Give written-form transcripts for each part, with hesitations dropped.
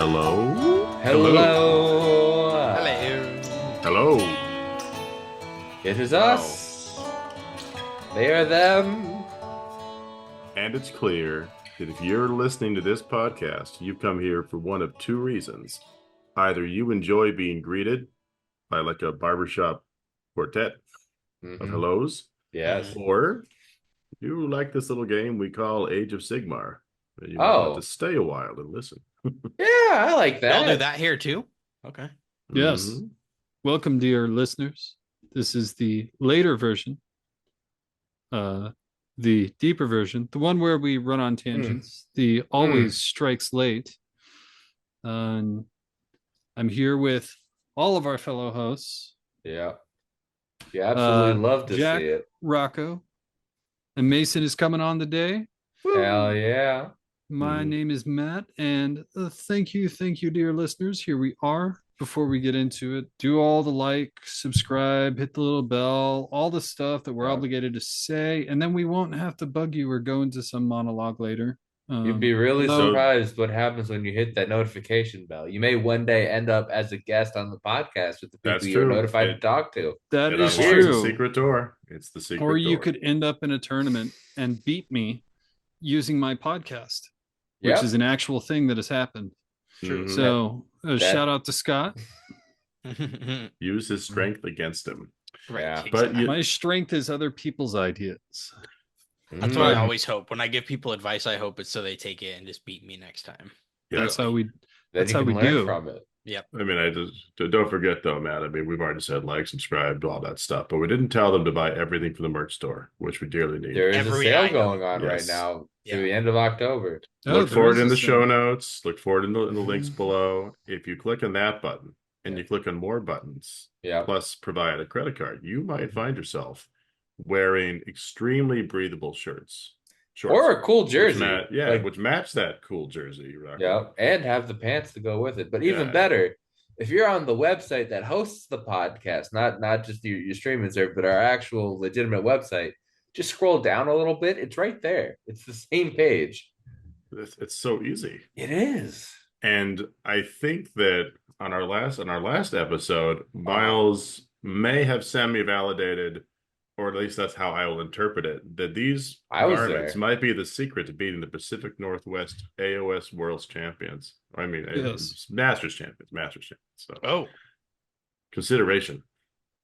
Hello? Hello. Hello. It is Wow. us. They are them. And it's clear that if you're listening to this podcast, you've come here for one of two reasons. Either you enjoy being greeted by like a barbershop quartet of hellos, Yes. or you like this little game we call Age of Sigmar. And you might want Oh. to stay a while and listen. Yeah, I like that. Y'all do that here too? Okay. Yes. Mhm. Welcome, dear listeners. This is the later version, the deeper version, the one where we run on tangents, the always strikes late. I'm here with all of our fellow hosts, Yeah. You absolutely love to Jack, see it. Rocco, and Mason is coming on today. Hell yeah. My name is Matt, and thank you, dear listeners. Here we are. Before we get into it, do all the like, subscribe, hit the little bell, all the stuff that we're obligated to say, and then we won't have to bug you or go into some monologue later. You'd be really although- surprised what happens when you hit that notification bell. You may one day end up as a guest on the podcast with the people That's you're true. notified to talk to. That It is unlocks true. the secret door. It's the secret Or you door. could end up in a tournament and beat me using my podcast, which Yep. is an actual thing that has happened. Mhm. So, shout out to Scott. Use his strength against him. Yeah. But you, My strength is other people's ideas. That's what I always hope. When I give people advice, I hope it's so they take it and just beat me next time. yeah. That's how we. Then That's you how can we learn do. from it. I mean, I just don't forget though, Matt. I mean, we've already said like, subscribe, all that stuff, but we didn't tell them to buy everything from the merch store, which we dearly need. There is Every a sale item. going on right Yes. now Yeah. through the end of October. Look there for is it in a the show sale. notes. Look for it in the links below. If you click on that button and you click on more buttons, Yeah. plus provide a credit card, you might find yourself wearing extremely breathable shorts. Or a cool jersey. Which match that cool jersey. Rocco. Yeah, and have the pants to go with it. But even Yeah. better, if you're on the website that hosts the podcast, not just your streaming service, but our actual legitimate website, just scroll down a little bit. It's right there. It's the same page. It's so easy. It is. And I think that on our last episode, Miles may have semi-validated, or at least that's how I will interpret it, that these I was garments there. might be the secret to beating the Pacific Northwest AOS World's Champions. I mean, Yes. Masters Champions. So Oh, consideration.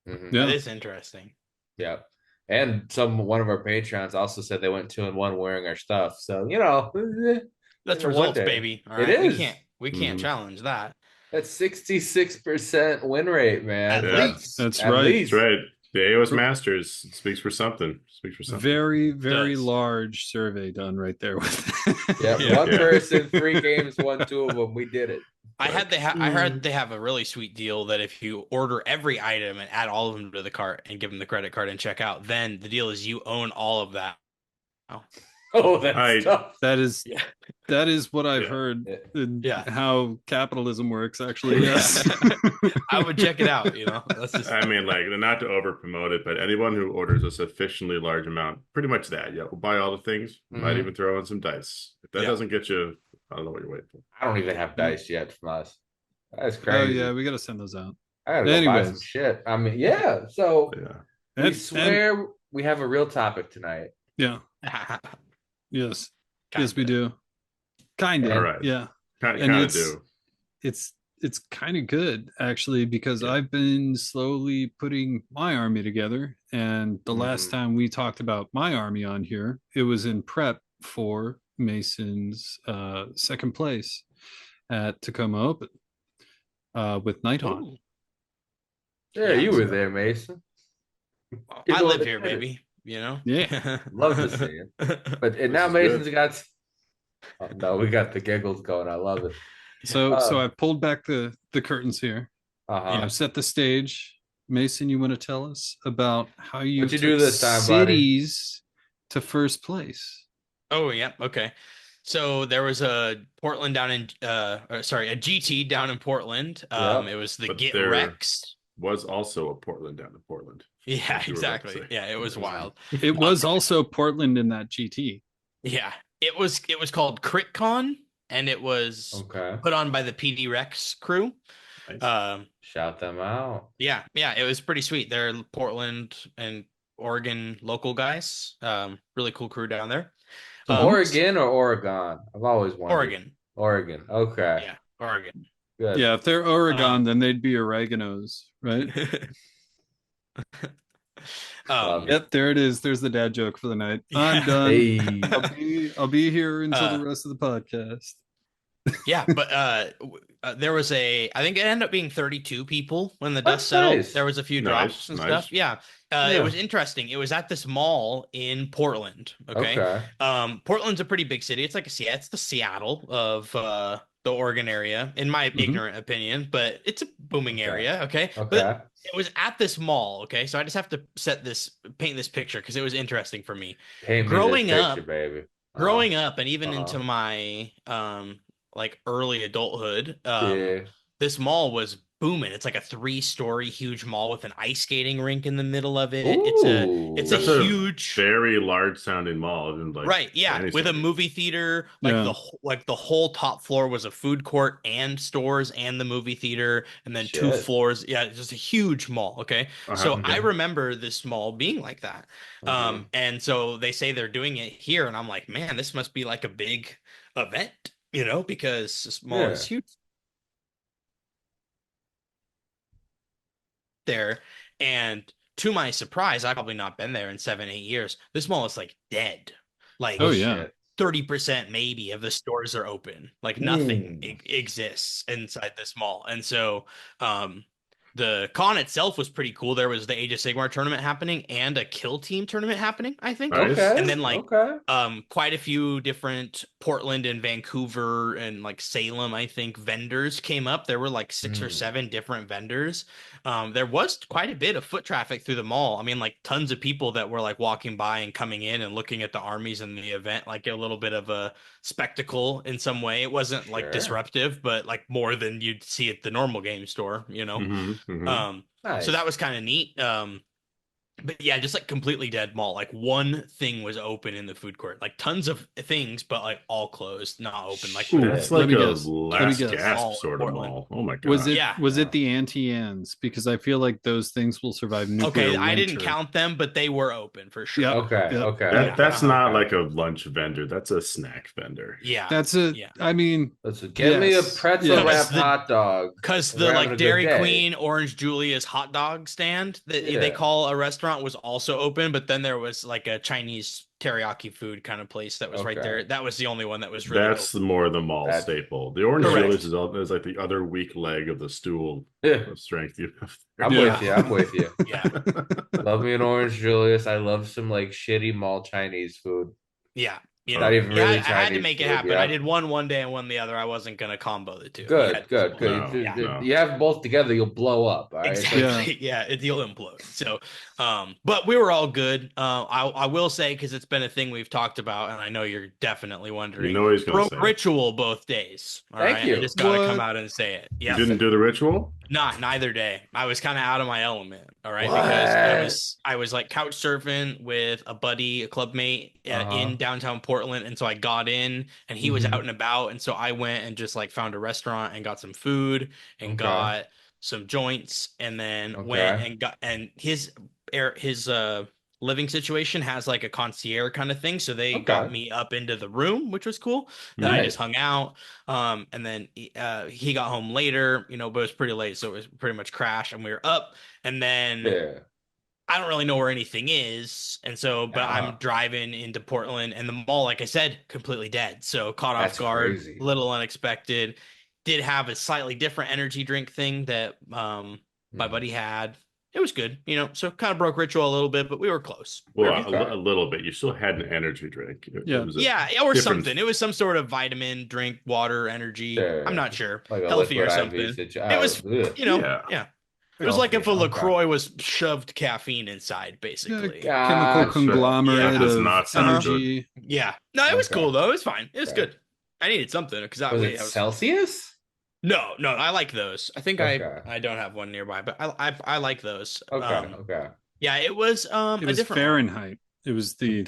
Mhm. Yeah. that is interesting. Yeah. And one of our patrons also said they went 2-1 wearing our stuff. So That's One results, day. baby. All It right. is. We can't Mhm. challenge that. that's 66% win rate, man. At That's That's at right. least. That's right. The AOS Masters speaks for something. Very, very Does. large survey done right there with Yeah, Yeah. one person, 3 games, won 2 of them. We did it. I heard they have a really sweet deal that if you order every item and add all of them to the cart and give them the credit card and check out, then the deal is you own all of that. Oh, that's I- tough. that is Yeah. that is what I've Yeah. heard. Yeah. How capitalism works, actually. Yes. I would check it out. That's just I mean, like, not to over promote it, but anyone who orders a sufficiently large amount, pretty much that, yeah, we'll buy all the things, might Mhm. even throw in some dice. If that Yeah. doesn't get you, I don't know what you're waiting for. I don't even have dice yet from us. That's Oh crazy. yeah, we got to send those out. I gotta go buy Anyways. some shit. I mean, yeah. So Yeah. we And- swear we have a real topic tonight. yeah. Yes. Yes, we do. Kind of. All right. Yeah. Kind And of it's- do. It's kind of good actually because Yeah. I've been slowly putting my army together, and the last Mhm. time we talked about my army on here, it was in prep for Mason's second place at Tacoma Open with Nighthawk. Ooh. Yeah, Yeah, you were so- there, Mason. I know live what here, it is. baby. Yeah. Love to see it. But and now This is Mason's got. Oh, no, we got the giggles going. I love it. So I pulled back the curtains here. Uh-huh. I've set the stage. Mason, you want to tell us about how you What'd you do took this time, buddy? cities to first place? Oh yeah, okay. So there was a Portland down in a GT down in Portland. Yep. It was the But Get there- Rex. Was also a Portland down to Portland. Yeah, as you were about to exactly. say. Yeah, it was wild. It was also Portland in that GT. Yeah. It was called Critcon. and it was Okay. put on by the PD Rex crew. Nice. Shout them out. Yeah, it was pretty sweet. They're Portland and Oregon local guys. Really cool crew down there. Oregon or Oregon? I've always wondered. Oregon. Oregon. Okay. Yeah, Oregon. Good. Yeah, if they're Oregon, then they'd be oreganos, right? Love it. Yep, there it is. There's the dad joke for the night. I'm Yeah. done. Hey. I'll be here until the rest of the podcast. Yeah, but there was I think it ended up being 32 people when the That's dust settled. nice. There was a few Nice, drops and nice. stuff. Yeah. Yeah. It was interesting. It was at this mall in Portland. Okay. Portland's a pretty big city. It's like it's the Seattle of the Oregon area, in my ignorant opinion, but it's a booming area. Okay. But it was at this mall. Okay. So I just have to paint this picture because it was interesting for me. Growing up, baby. Growing up and even into my like early adulthood, this mall was booming. It's like a 3-story huge mall with an ice skating rink in the middle of it. It's a huge, very large sounding mall. Right, yeah, with a movie theater. Like the whole top floor was a food court and stores and the movie theater, and then 2 floors. Yeah, it's just a huge mall. Okay, so I remember this mall being like that. And so they say they're doing it here, and I'm like, man, this must be like a big event, because this mall is huge. There, and to my surprise, I've probably not been there in 7-8 years. This mall is like dead. Like, 30% maybe of the stores are open. Like nothing exists inside this mall. And so the con itself was pretty cool. There was the Age of Sigmar tournament happening and a Kill Team tournament happening, I think. Okay. And then quite a few different Portland and Vancouver and like Salem, I think, vendors came up. There were like 6 or 7 different vendors. There was quite a bit of foot traffic through the mall. I mean, like tons of people that were like walking by and coming in and looking at the armies and the event, like a little bit of a spectacle in some way. It wasn't like disruptive, but like more than you'd see at the normal game store, Nice. So that was kind of neat. But yeah, just like completely dead mall. Like one thing was open in the food court, like tons of things, but like all closed, not open. Like that's like a last gasp sort of mall. Oh my god! Was it the anti-ans? Because I feel like those things will survive nuclear winter. I didn't count them, but they were open for sure. Okay. That's not like a lunch vendor. That's a snack vendor. Yeah, that's a. I mean, get me a pretzel wrap hot dog. Because the like Dairy Queen Orange Julius hot dog stand that they call a restaurant was also open, but then there was like a Chinese teriyaki food kind of place that was right there. That was the only one that was really open. More the mall staple. The Orange Julius is like the other weak leg of the stool of strength you have. I'm with you. Yeah. Love me an Orange Julius. I love some like shitty mall Chinese food. Yeah. Not even really I had to make it happen. I did one day and one the other. I wasn't going to combo the two. Good. No. You have both together, you'll blow up. All right? Exactly. You'll implode. So, but we were all good. I will say, because it's been a thing we've talked about, and I know you're definitely wondering. He's going to say ritual both days. Thank you. I just got to come out and say it. Yeah. You didn't do the ritual? Neither day. I was kind of out of my element. All right. Because I was like couch surfing with a buddy, a club mate in downtown Portland. And so I got in and he was out and about. And so I went and just like found a restaurant and got some food and got some joints and then went and got, and his living situation has like a concierge kind of thing. So they got me up into the room, which was cool. Then I just hung out. And then he got home later, but it was pretty late. So it was pretty much crash and we were up. And then I don't really know where anything is. And so, but I'm driving into Portland and the mall, like I said, completely dead. So caught off guard, little unexpected. Did have a slightly different energy drink thing that my buddy had. It was good, so kind of broke ritual a little bit, but we were close. Well, a little bit. You still had an energy drink. Or something. It was some sort of vitamin drink, water, energy. I'm not sure. Like healthy or something. It was, It was like if a LaCroix was shoved caffeine inside, basically. Chemical conglomerate of not sound energy. good. Yeah. No, it was cool, though. It was fine. It was good. I needed something. Because was it Celsius? No, I like those. I think I don't have one nearby, but I like those. Okay. Yeah, it was it was a different Fahrenheit. It was the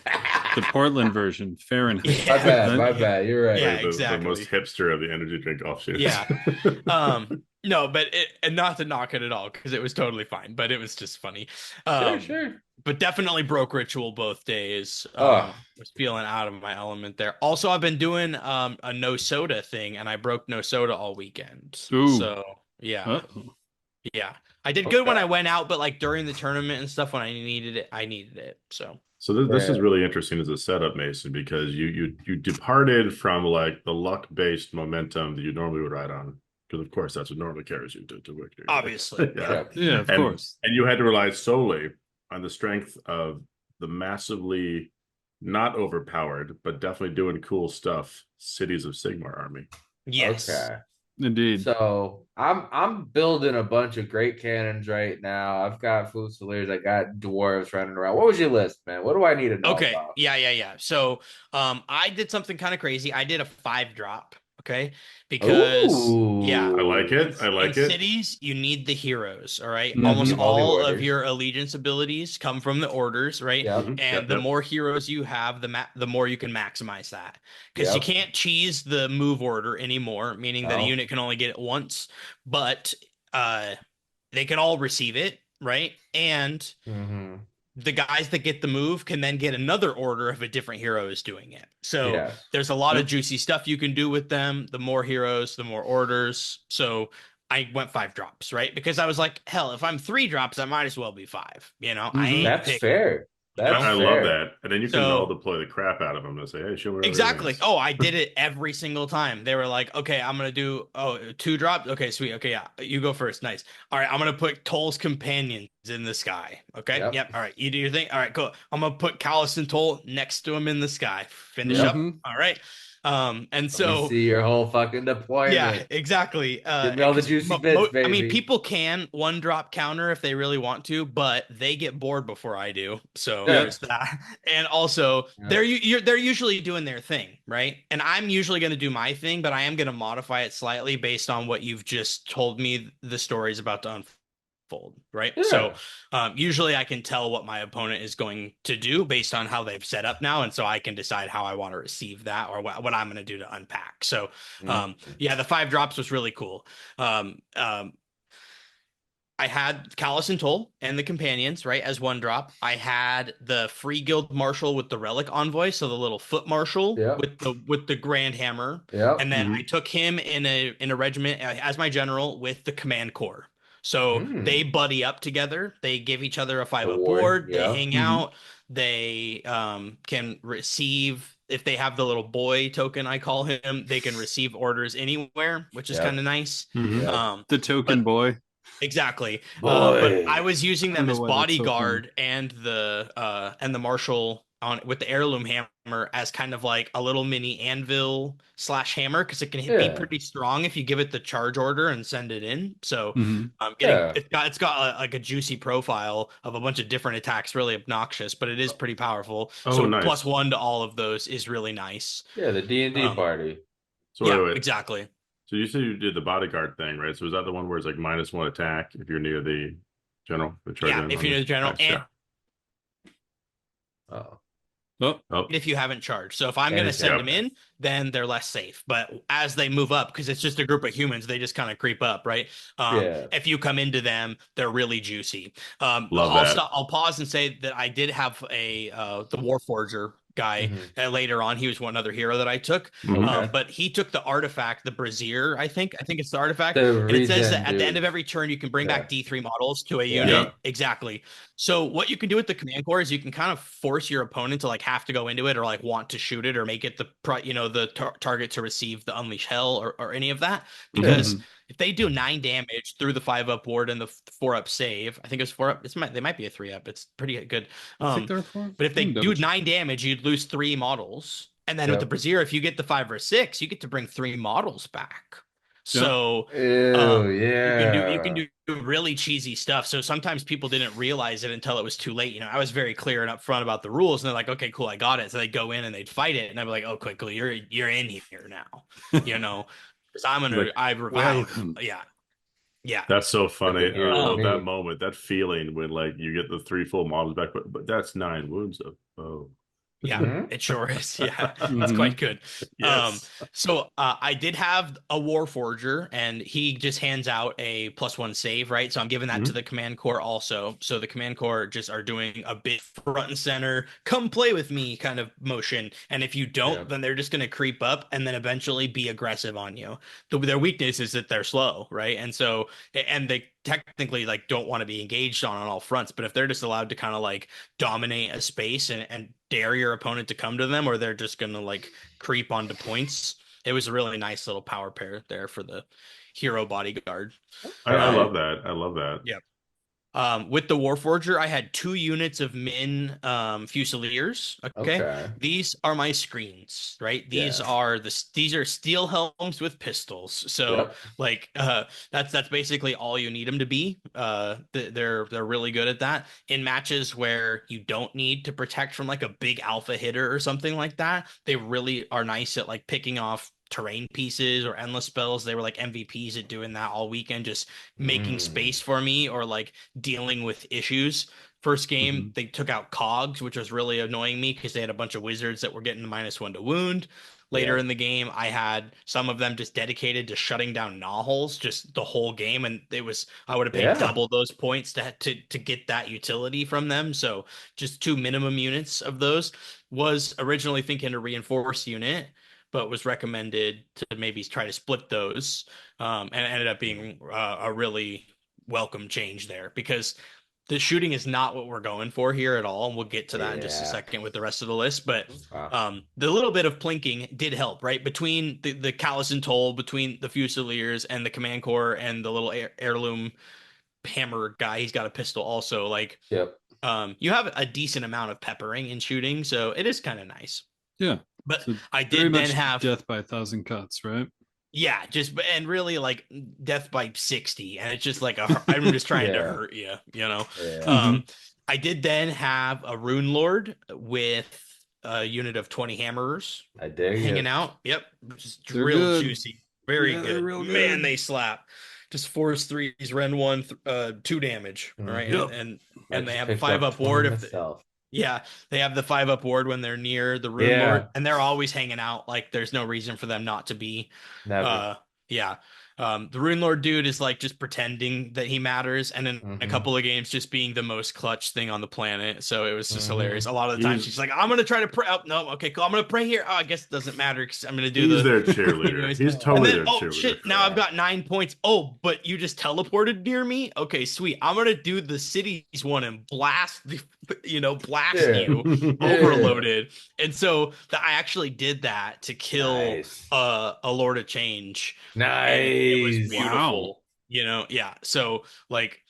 The Portland version, Fahrenheit. Yeah. My bad. You're right. Yeah, Like the most exactly. hipster of the energy drink offshoots. Yeah. No, but and not to knock it at all because it was totally fine, but it was just funny. Sure. But definitely broke ritual both days. Oh, Was feeling out of my element there. Also, I've been doing a no soda thing, and I broke no soda all weekend. Ooh. So yeah, Uh-oh. yeah, I did good when Okay. I went out, but like during the tournament and stuff, when I needed it, I needed it. So So this is Yeah. really interesting as a setup, Mason, because you departed from like the luck-based momentum that you normally would ride on, because of course that's what normally carries you to victory. Right? obviously, Yeah. Yeah, of And course. and you had to rely solely on the strength of the massively not overpowered, but definitely doing cool stuff, Cities of Sigmar army. yes. Okay. Indeed. So I'm building a bunch of great cannons right now. I've got Fusiliers, I got dwarves running around. What was your list, man? What do I need to know Okay. about? Yeah. So, I did something kind of crazy. I did a 5-drop. Okay. Because yeah, I like Ooh. it. I like in it. cities, you need the heroes. All right. Mhm. Almost All the all of orders. your allegiance abilities come from the orders, right? Yep. Mhm. And Yep, the yep. more heroes you have, the more you can maximize that. Because you Yep. can't cheese the move order anymore, meaning that a No. unit can only get it once, but they can all receive it, right? And Mm-hmm. the guys that get the move can then get another order if a different hero is doing it. So Yes. there's a lot of Yep. juicy stuff you can do with them. The more heroes, the more orders. So I went 5 drops, right? Because I was like, hell, if I'm 3 drops, I might as well be 5. I Mhm. ain't That's picky, fair. That's I love fair. that. And then you can null So deploy the crap out of them and say, hey, show me where everything exactly. is. Oh, I did it every single time. They were like, okay, I'm gonna do 2 drops. Okay, sweet. Okay, yeah. You go first. Nice. All right, I'm gonna put Toll's companions in the sky. Okay. Yep. Yep. All right. You do your thing. All right, cool. I'm gonna put Callus and Toll next to him in the sky. Finish Yep. up. Mhm. All right. And Let me so see your whole fucking yeah, deployment. exactly. Give me all the 'Cause juicy bits, I mean, baby. people can 1-drop counter if they really want to, but they get bored before I do. So Yeah. there's that. And also, Yeah. they're usually doing their thing, right? And I'm usually going to do my thing, but I am going to modify it slightly based on what you've just told me the story is about to unfold, right? So Yeah. usually I can tell what my opponent is going to do based on how they've set up now, and so I can decide how I want to receive that or what I'm going to do to unpack. So yeah, the 5 drops was really cool. Um, um, I had Callus and Toll and the companions, right, as 1-drop. I had the free guild marshal with the relic envoy, so the little foot marshal Yep. with the grand hammer. Yep. And then I Mhm. took him in a regiment as my general with the command corps. So they buddy up together. They give each other a 5-up Award. board. They Yeah. hang Mhm. out. They can receive if they have the little boy token, I call him. They can receive orders anywhere, which is Yep. kind of nice. Mhm. Yep. The token But boy. exactly. But Boy. I was using I don't them know as why that's so funny. bodyguard and the marshal on with the heirloom hammer as kind of like a little mini anvil slash hammer because it can be Yeah. pretty strong if you give it the charge order and send it in. So Mhm. getting Yeah. it's got like a juicy profile of a bunch of different attacks, really obnoxious, but it is pretty powerful. Oh, So nice. +1 to all of those is really nice. Yeah. The D&D Um, party. So yeah, wait. exactly. So you said you did the bodyguard thing, right? So is that the one where it's like -1 attack if you're near the general, the charge Yeah, in if on you know the the general, nice, and yeah. Oh. Oh, Oh, if you haven't charged. So if I'm And going to it's send yep. them in, then they're less safe. But as they move up, because it's just a group of humans, they just kind of creep up, right? Yeah. If you come into them, they're really juicy. Love that. I'll pause and say that I did have the Warforger guy Mhm. later on. He was one other hero that I took. Mhm. Okay. But he took the artifact, the Brazier, I think it's the artifact. The And it says regen that at the end of dude. every turn, you can bring Yeah. back D3 models to a Yeah. unit. Yep. Exactly. So what you can do with the command core is you can kind of force your opponent to like have to go into it or like want to shoot it or make it the target to receive the unleash hell or any of that. Because Mhm. if they do 9 damage through the 5-up ward and the 4-up save, I think it's 4-up. They might be a 3-up. It's pretty good. I think they're for. But if they double do check. 9 damage, you'd lose 3 models. And then with the Yep. Brazier, if you get the 5 or 6, you get to bring 3 models back. So Ew, you can yeah. do really cheesy stuff. So sometimes people didn't realize it until it was too late. I was very clear and upfront about the rules, and they're like, "Okay, cool, I got it." So they go in and they'd fight it, and I'd be like, "Oh, quickly, you're in here now," because I'm gonna Like, I revive. welcome. Yeah. That's so funny. Freaking here I with love that me. moment, that feeling when like you get the 3 full models back, but that's 9 wounds of oh. Yeah, Mhm. it sure is. Yeah, it's Mhm. quite good. Yes. So I did have a Warforger, and he just hands out a +1 save, right? So I'm giving that to Mhm. the Command Core also. So the Command Core just are doing a big front and center, come play with me kind of motion. And if you don't, Yep. then they're just going to creep up and then eventually be aggressive on you. Their weakness is that they're slow, right? And so, and they technically like don't want to be engaged on all fronts, but if they're just allowed to kind of like dominate a space and dare your opponent to come to them, or they're just gonna like creep onto points. It was a really nice little power pair there for the hero bodyguard. I love Okay. that. I love that. Yeah. With the Warforger, I had 2 units of Min Fusiliers. Okay, Okay. these are my screens, right? Yeah. These are steel helms with pistols. So Yep. like that's basically all you need them to be. They're really good at that in matches where you don't need to protect from like a big alpha hitter or something like that. They really are nice at like picking off terrain pieces or endless spells. They were like MVPs at doing that all weekend, just making Mm. space for me or like dealing with issues. First game, Mhm. they took out cogs, which was really annoying me because they had a bunch of wizards that were getting -1 to wound. Later Yep. in the game, I had some of them just dedicated to shutting down Nahals just the whole game, and I would have paid Yeah. double those points to get that utility from them. So just 2 minimum units of those. Was originally thinking a reinforce unit, but was recommended to maybe try to split those, and it ended up being a really welcome change there because the shooting is not what we're going for here at all. And we'll get to that in just a Yeah. second with the rest of the list. But Okay. the little bit of plinking did help, right? Between the Callus and Toll, between the Fusiliers and the Command Core and the little heirloom hammer guy, he's got a pistol also. Like, Yep. you have a decent amount of peppering and shooting, so it is kind of nice. Yeah. But So I very did then much have death by 1,000 cuts, right? yeah, just and really like death by 60, and it's just like I'm just trying to Yeah. hurt you, you know. Yeah. Um, I did then have a Rune Lord with a unit of 20 hammerers I dig hanging it. out. Yep, just They're real good. juicy, very Yeah, they're good. real Man, good. they slap. Just force threes, Ren one, 2 damage. All right, Mhm. Yep. and I they just have picked 5 up up 20 ward myself. yeah, they have the 5 up ward when they're near the Rune Lord, Yeah. and they're always hanging out. Like there's no reason for them not to be. Never. Yeah. The Rune Lord dude is like just pretending that he matters, and in a Hmm. couple of games, just being the most clutch thing on the planet. So it was just hilarious. Hmm. A lot of the times, He's she's like, "I'm gonna try to pray." Oh no, okay, cool. I'm gonna pray here. Oh, I guess it doesn't matter because I'm gonna do he's the their cheerleader. anyways. He's And totally then, their oh cheerleader. shit, now I've got 9 points. Oh, but you just teleported near me. Okay, sweet. I'm gonna do the cities one and blast blast Yeah. you Yeah. overloaded. And so I actually did that to kill Nice. a Lord of Change, and it was Nice. Wow. beautiful. Yeah. So like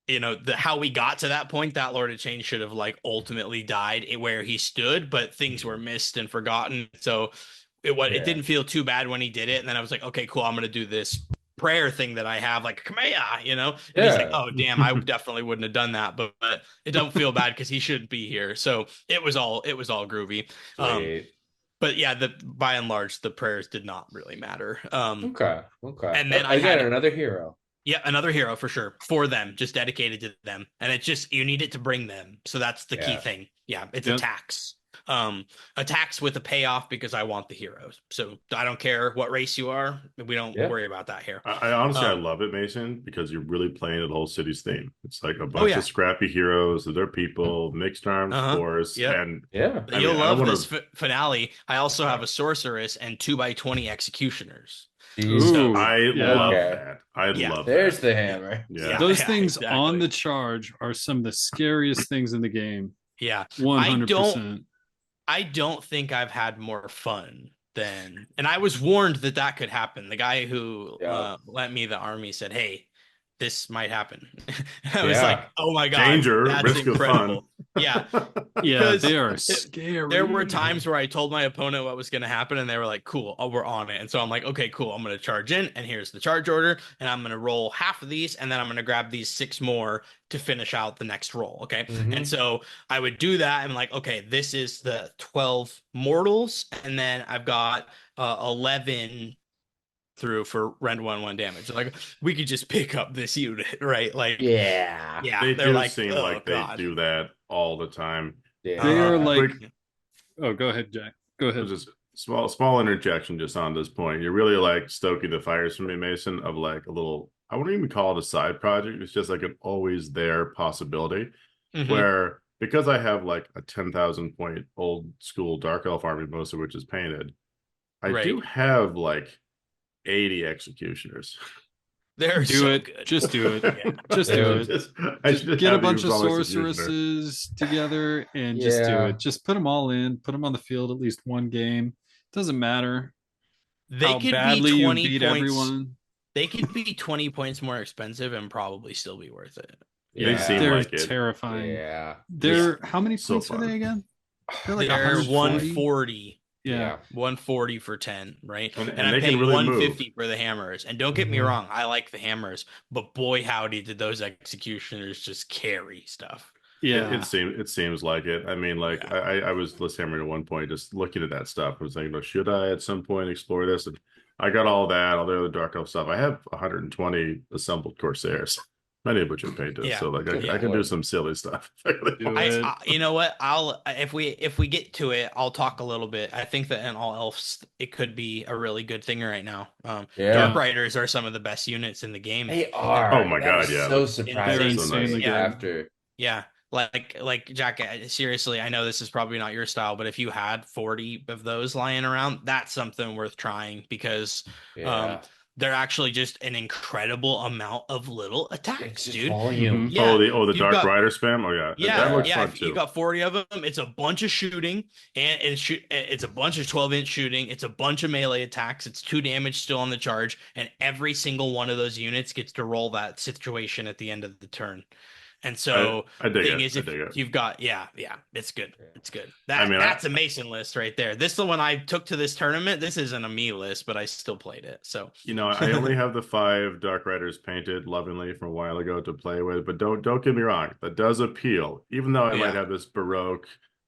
the how we got to that point, that Lord of Change should have like ultimately died where he stood, but things were missed and forgotten. So it Yeah. didn't feel too bad when he did it. And then I was like, okay, cool, I'm gonna do this prayer thing that I have, like Kamea. And he's like, Yeah. oh damn, I definitely wouldn't have done that, but it don't feel bad because he shouldn't be here. So it was all groovy. Um, Sweet. but yeah, the by and large, the prayers did not really matter. Okay. Okay. And then I Again, had another hero. yeah, another hero for sure for them, just dedicated to them. And it's just you need it to bring them. So that's the key Yeah. thing. Yeah, it's Yep. attacks. Attacks with a payoff because I want the heroes. So I don't care what race you are. We don't Yeah. worry about that here. I honestly, I Um, love it, Mason, because you're really playing the whole city's theme. It's like a oh bunch yeah. of scrappy heroes, they're people, mixed arms Uh-huh. force, Yep. and Yeah. I mean, You'll I don't love want this to. finale. I also have a sorceress and 2x20 executioners. Jesus. So I Yeah. love Okay. that. I Yeah. love There's that. the hammer. Yeah. Those things exactly. on the charge are some of the scariest things in the game. Yeah. 100%. I don't think I've had more fun than, and I was warned that that could happen. The guy who Yeah. lent me the army said, "Hey, this might happen." I was Yeah. like, "Oh my god, Danger, that's risk of fun. incredible!" Yeah, Yeah, because they are scary. there were times where I told my opponent what was going to happen, and they were like, "Cool, oh, we're on it." And so I'm like, "Okay, cool. I'm going to charge in, and here's the charge order, and I'm going to roll half of these, and then I'm going to grab these 6 more to finish out the next roll." Okay, Mhm. and so I would do that. I'm like, "Okay, this is the 12 mortals, and then I've got 11." Through for rend 1/1 damage. Like we could just pick up this unit, right? Like, Yeah. yeah, They they're do like, seem oh like they god, do that all the time. Yeah. They are like Quick, Oh, go ahead, Jack. Go ahead. Just small interjection just on this point. You're really like stoking the fires for me, Mason, of like a little, I wouldn't even call it a side project. It's just like an always there possibility where because I have like a 10,000 point old school Dark Elf army, most of which is painted, I do have like 80 executioners. They're do so it. good. Just do it. Yeah. Just do it. Just get a bunch of sorceresses together and just do it. Just put them all in. Put them on the field at least one game. Doesn't matter They how could badly be you 20 beat points. everyone. They could be 20 points more expensive and probably still be worth it. They seem They're like it. terrifying. Yeah. They're how many So points are they fun. again? They're like They're 140. 140. Yeah. 140 for 10, right? And I'm they can paying really 150 for the hammers. And don't get me wrong, I like the hammers, but boy howdy did those executioners just carry stuff. Yeah. It seems like it. I mean, like I was list hammering at one point, just looking at that stuff. I was thinking, should I at some point explore this? And I got all that, all the other Dark Elf stuff. I have 120 assembled Corsairs, many of which are painted. So like I can do some silly stuff. You know what? I'll if we get to it, I'll talk a little bit. I think that in all elves, it could be a really good thing right now. Dark Riders are some of the best units in the game. They are. Oh my god, yeah. So surprising. So nice. After. Yeah. Like Jack, seriously, I know this is probably not your style, but if you had 40 of those lying around, that's something worth trying because they're actually just an incredible amount of little attacks, dude. Volume. Yeah. The Dark Rider spam. Oh yeah, that looks fun if too. You got 40 of them. It's a bunch of shooting, and it's a bunch of 12-inch shooting. It's a bunch of melee attacks. It's 2 damage still on the charge, and every single one of those units gets to roll that situation at the end of the turn. And so the thing is, if you've got, it's good. It's good. That's a Mason list right there. This is the one I took to this tournament. This isn't a me list, but I still played it. So, I only have the 5 Dark Riders painted lovingly from a while ago to play with, but don't get me wrong. That does appeal, even though I might have this Baroque,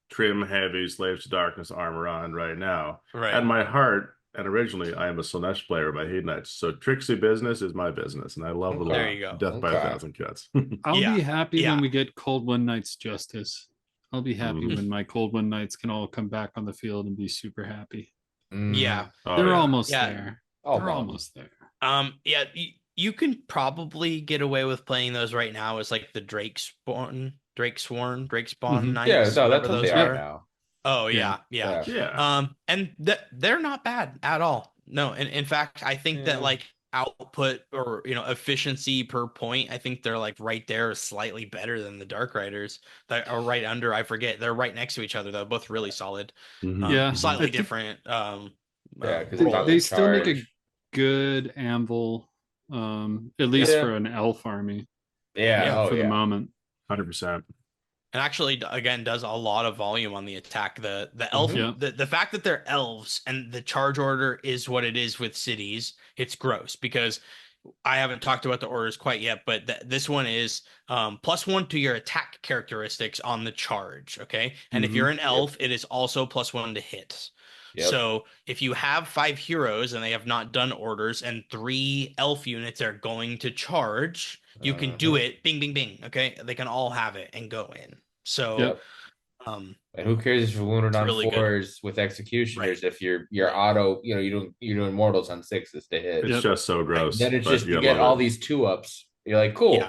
trim, heavy Slaves to Darkness armor on right now. Right. At my heart, and originally I am a Slaanesh player by Hedonites, so tricksy business is my business, and I love a little death by 1,000 cuts. I'll be happy when we get Cold One Knights Justice. I'll be happy when my Cold One Knights can all come back on the field and be super happy. They're almost there. They're almost there. You can probably get away with playing those right now as like the Drakespawn Knights. Yeah, no, that's what they are now. Oh yeah. And they're not bad at all. No, and in fact, I think that like output or efficiency per point, I think they're like right there, slightly better than the Dark Riders that are right under. I forget. They're right next to each other though, both really solid. Slightly different. Because they still make a good anvil, at least for an elf army. For the moment, 100%. And actually, again, does a lot of volume on the attack. The elf, the fact that they're elves and the charge order is what it is with cities, it's gross because I haven't talked about the orders quite yet, but this one is +1 to your attack characteristics on the charge. Okay. And if you're an elf, it is also +1 to hit. So if you have 5 heroes and they have not done orders and 3 elf units are going to charge, you can do it. Bing, bing, bing. Okay. They can all have it and go in. So, and who cares if you're wounded on really 4s with executioners if you're auto, you're doing mortals on 6s to hit. It's just so gross. Then it's just you get all these 2-ups. You're like, cool.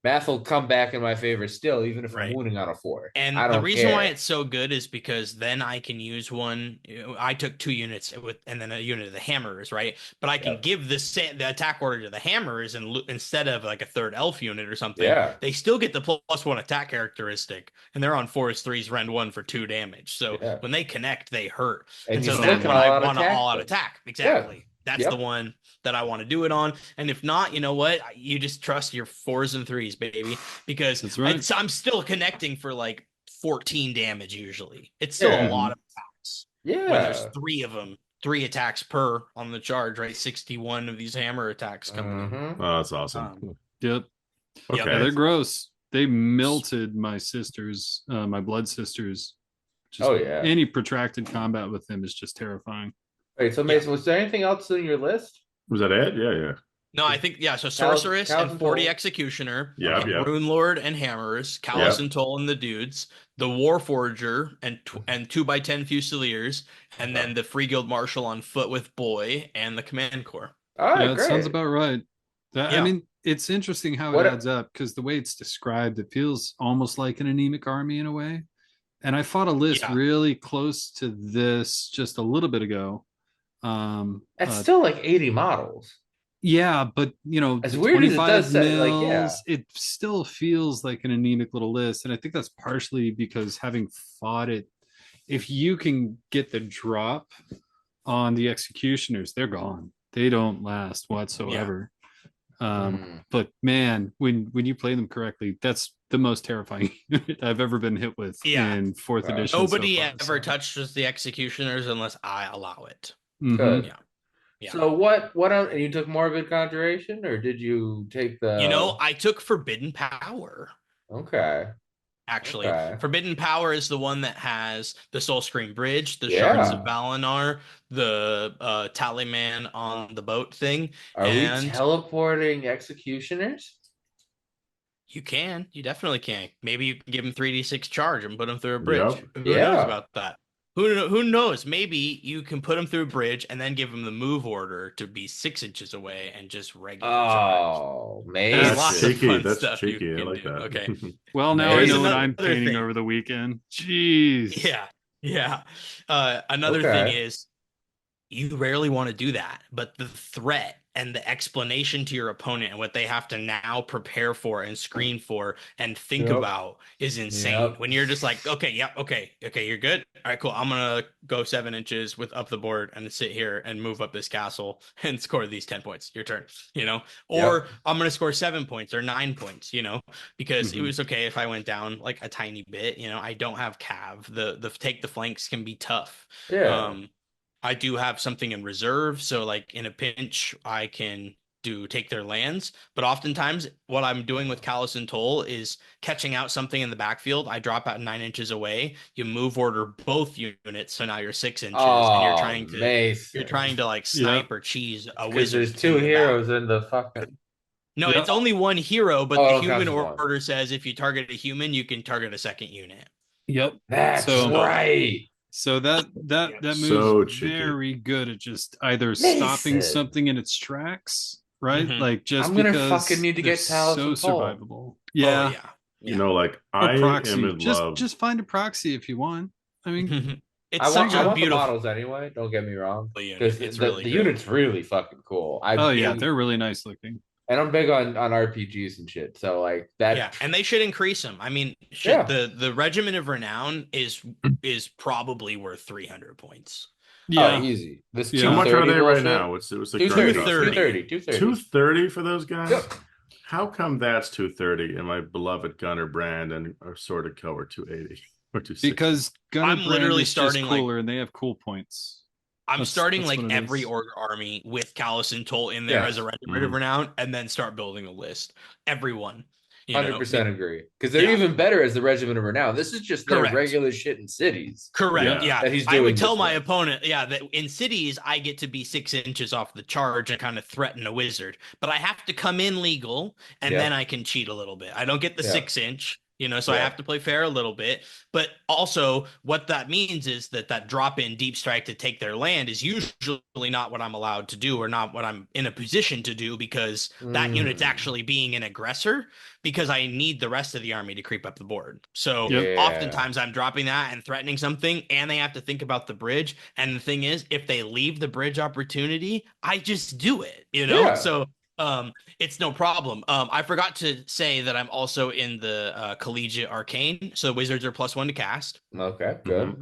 Math will come back in my favor still, even if I'm wounding on a 4. And the reason why it's so good is because then I can use one. I took 2 units and then a unit of the hammers, right? But I can give the attack order to the hammers and instead of like a 3rd elf unit or something. They still get the +1 attack characteristic, and they're on 4s, 3s, rend 1 for 2 damage. So when they connect, they hurt. And so that's when I want to all out attack. Exactly. That's the one that I want to do it on. And if not, you know what? You just trust your 4s and 3s, baby, because I'm still connecting for like 14 damage usually. It's still a lot of attacks. When there's 3 of them, 3 attacks per on the charge, right? 61 of these hammer attacks coming in. Oh, that's awesome. Okay. They're gross. They melted my sisters, my blood sisters. Any protracted combat with them is just terrifying. Wait, so Mason, was there anything else in your list? Was that it? Yeah. No, I think so Sorceress and Callison 40 Toll. Executioner, Yep, yep. Rune Lord and Hammers, Callison Toll and the dudes, the Warforger and 2x10 Fusiliers, and then the Free Guild Marshal on foot with Boy and the Command Corps. All right, Yeah, it sounds great. about right. I Yeah. mean, it's interesting how it What- adds up because the way it's described, it feels almost like an anemic army in a way. And I fought a list Yeah. really close to this just a little bit ago. That's still like 80 models. Yeah, but As the weird as it 25 does say, mils, like, yeah. it still feels like an anemic little list. And I think that's partially because having fought it, if you can get the drop on the executioners, they're gone. They don't last whatsoever. But man, when you play them correctly, that's the most terrifying unit I've ever been hit with in fourth edition. Nobody so far, ever touches the Executioners unless I allow it. Good. Yeah. So what you took Morbid Conjuration, or did you take the I took Forbidden Power. Okay. Actually, Forbidden Power is the one that has the Soul Scream Bridge, the Shards of Valinar, the Taliman on the boat thing. Are we teleporting Executioners? You definitely can. Maybe you can give them 3d6 charge and put them through a bridge. Yep. Who knows about that? Who knows? Maybe you can put them through a bridge and then give them the move order to be 6 inches away and just regular charge. Oh, man. That's cheeky. That's cheeky. I like that. Okay. Well, now I know what I'm painting over the weekend. Jeez. Yeah. Another thing is you rarely want to do that, but the threat and the explanation to your opponent and what they have to now prepare for and screen for and think about is insane. When you're just like, okay, you're good. All right, cool. I'm gonna go 7 inches up the board and sit here and move up this castle and score these 10 points. Your turn, or I'm gonna score 7 points or 9 points, because it was okay if I went down like a tiny bit. I don't have cav. The take the flanks can be tough. I do have something in reserve, so like in a pinch, I can take their lands. But oftentimes, what I'm doing with Callison Toll is catching out something in the backfield. I drop out 9 inches away. You move order both units, so now you're 6 inches, and you're trying to like snipe or cheese a wizard. There's 2 heroes in the fucking. No, it's only 1 hero, but the human order says if you target a human, you can target a second unit. Yep, that's right. So that move's very good at just either stopping something in its tracks, right? Like just I'm gonna because fucking need to get so survivable. Yeah. Like I am in love. Just find a proxy if you want. I mean, I want the models anyway. Don't get me wrong, because the unit's really fucking cool. They're really nice looking. And I'm big on RPGs and shit. So like that. Yeah, and they should increase them. I mean, the Regiment of Renown is probably worth 300 points. Yeah, easy. How much are they right now? What's the 230 for those guys? Yep. How come that's 230 and my beloved Gunner Brand and Assorted Co are 280 or 260? Because Gunner I'm literally starting cooler and they have cool points. I'm starting like every order army with Callison Toll in there as a Regiment of Renown, and then start building a list. Everyone. 100% agree. Because they're even better as the Regiment of Renown. This is just their regular shit in cities. Correct. Yeah. That he's doing I would tell my opponent, that in cities, I get to be 6 inches off the charge and kind of threaten a wizard. But I have to come in legal, and then I can cheat a little bit. I don't get the 6 inch. So I have to play fair a little bit. But also what that means is that drop in deep strike to take their land is usually not what I'm allowed to do, or not what I'm in a position to do, because that unit's actually being an aggressor, because I need the rest of the army to creep up the board. So oftentimes I'm dropping that and threatening something, and they have to think about the bridge. And the thing is, if they leave the bridge opportunity, I just do it, So it's no problem. I forgot to say that I'm also in the Collegiate Arcane, so wizards are +1 to cast. Okay, good.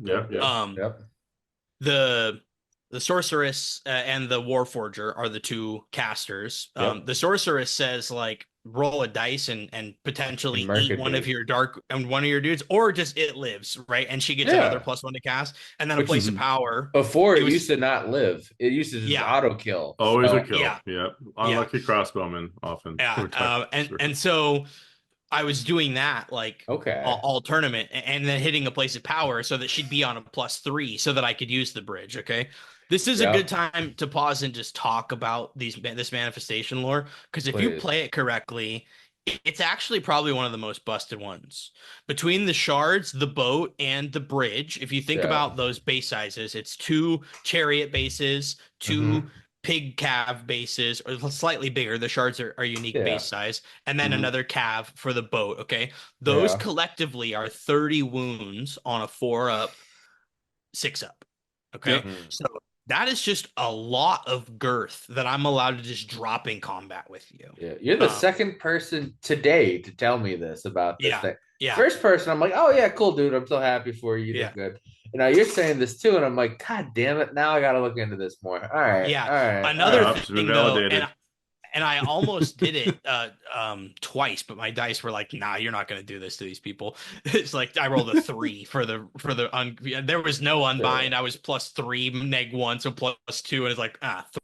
The Sorceress and the Warforger are the 2 casters. The Sorceress says like roll a dice and potentially eat one of your one of your dudes, or just it lives, right? And she gets another +1 to cast, and then a place of power. Before it used to not live. It used to just auto kill. Always a kill. Yeah. Unlucky crossbowmen often. And so I was doing that like all tournament, and then hitting a place of power so that she'd be on a +3 so that I could use the bridge. Okay. This is a Yeah, good time to pause and just talk about this manifestation lore, because if you please. play it correctly, it's actually probably one of the most busted ones. Between the shards, the boat, and the bridge, if you think Yeah. about those base sizes, it's two chariot bases, two pig calf bases, or slightly bigger. The shards are unique Yeah. base size, and then Mhm. another calf for the boat. Okay. Those Yeah. collectively are 30 wounds on a 4-up, 6-up. Okay. Yep. Mm. So that is just a lot of girth that I'm allowed to just drop in combat with you. Yeah, you're the Um, second person today to tell me this about this yeah, thing. yeah, First person, I'm like, oh yeah, cool, dude. I'm so happy for you. You yeah, did good. You know, you're saying this too, and I'm like, God damn it! Now I got to look into this more. All right, yeah. all right, all Another right. Ups been thing though, validated. and I almost did it twice, but my dice were like, nah, you're not gonna do this to these people. It's like I rolled a 3 for there was no unbind. Sure. I was +3, -1, so +2, and it's like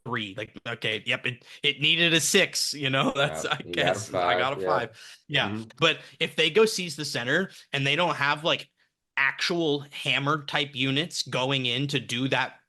3. Like, okay, yep, it needed a 6, Yeah, that's I you got a guess I got five. a Yeah. 5. Yeah. Mhm. But if they go seize the center and they don't have like actual hammer type units going in to do that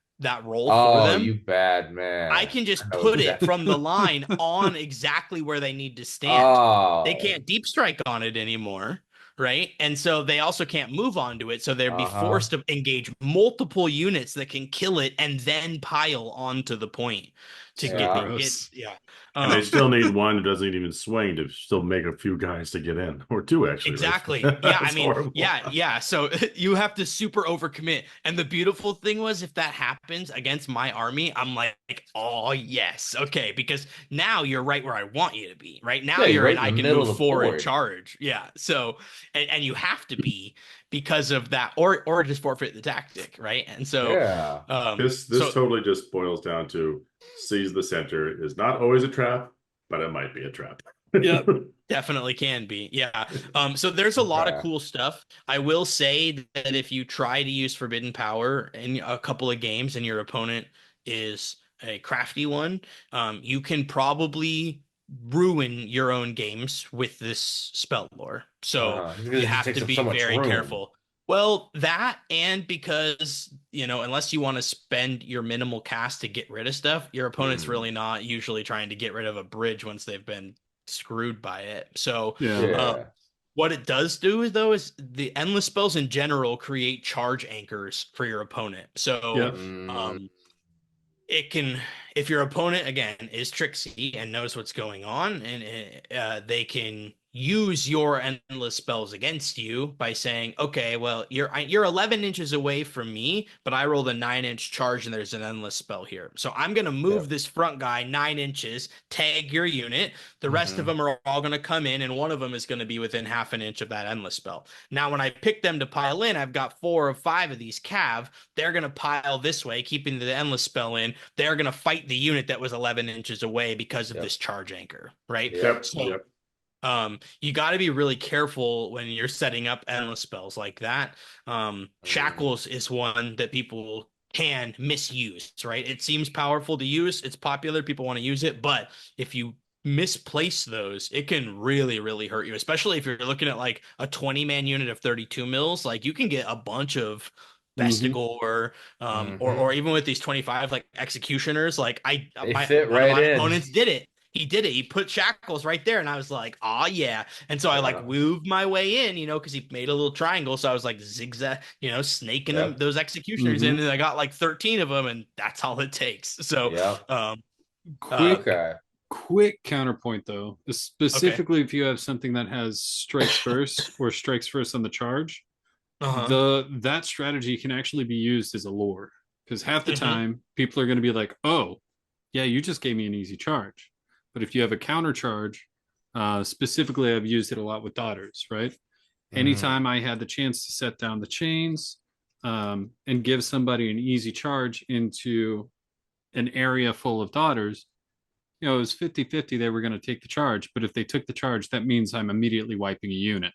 role for Oh, them, you bad I man. can I just know put it exactly. from the line on exactly where they need to stand. They Oh. can't deep strike on it anymore, right? And so they also can't move onto it. So they'd be Uh-huh. forced to engage multiple units that can kill it and then pile onto the point to So get Yeah. it. gross. Yeah. And they Um, still need one who doesn't even swing to still make a few guys to get in, or two actually, Exactly. right? Yeah, I That's mean, horrible. yeah. So you have to super overcommit. And the beautiful thing was, if that happens against my army, I'm like, oh yes, okay, because now you're right where I want you to be. Right now Yeah, you're you're right in, in the I can middle move of the forward, board. charge. Yeah. So and you have to be because of that, or just forfeit the tactic, right? And so Yeah. This so totally just boils down to seize the center is not always a trap, but it might be a trap. Yep. definitely can be. Yeah. So there's a lot of Okay. cool stuff. I will say that if you try to use forbidden power in a couple of games and your opponent is a crafty one, you can probably ruin your own games with this spell lore. So Because you it just have takes to up be so much very room. careful. Well, that, and because, unless you want to spend your minimal cast to get rid of stuff, your opponent's Mm. really not usually trying to get rid of a bridge once they've been screwed by it. So, Yeah. Yeah. what it does do though is the endless spells in general create charge anchors for your opponent. So, Yep. Mm. um, it can, if your opponent again is tricksy and knows what's going on, and they can use your endless spells against you by saying, okay, well, you're 11 inches away from me, but I rolled a 9-inch charge and there's an endless spell here, so I'm gonna move Yep. this front guy 9 inches, tag your unit. The rest of Mhm. them are all going to come in, and one of them is going to be within half an inch of that endless spell. Now, when I pick them to pile in, I've got 4 of 5 of these cav. They're going to pile this way, keeping the endless spell in. They're going to fight the unit that was 11 inches away because of Yep. this charge anchor, right? Yep. Yep, So, yep. you got to be really careful when you're setting up endless spells like that. Mm. Shackles is one that people can misuse, right? It seems powerful to use. It's popular. People want to use it. But if you misplace those, it can really, really hurt you, especially if you're looking at like a 20-man unit of 32 mils. Like, you can get a bunch of Mhm. Vestigore, or Mhm. even with these 25 like executioners, like They my fit one of right my in. opponents did it. He did it. He put shackles right there, and I was like, "Oh yeah!" And so I like Yeah. moved my way in, because he made a little triangle. So I was like zigzag, snaking them Yep. those executioners in, Mhm. and I got like 13 of them, and that's all it takes. So, Yep. um, uh, Quick, Okay. quick counterpoint though, okay, specifically if you have something that has strikes first or strikes first on the charge, uh-huh, that strategy can actually be used as a lure, because half the mm-hmm, time people are going to be like, oh yeah, you just gave me an easy charge. But if you have a counter charge, specifically I've used it a lot with daughters, right? Mm. Anytime I had the chance to set down the chains, and give somebody an easy charge into an area full of daughters, it was 50-50 they were going to take the charge. But if they took the charge, that means I'm immediately wiping a unit,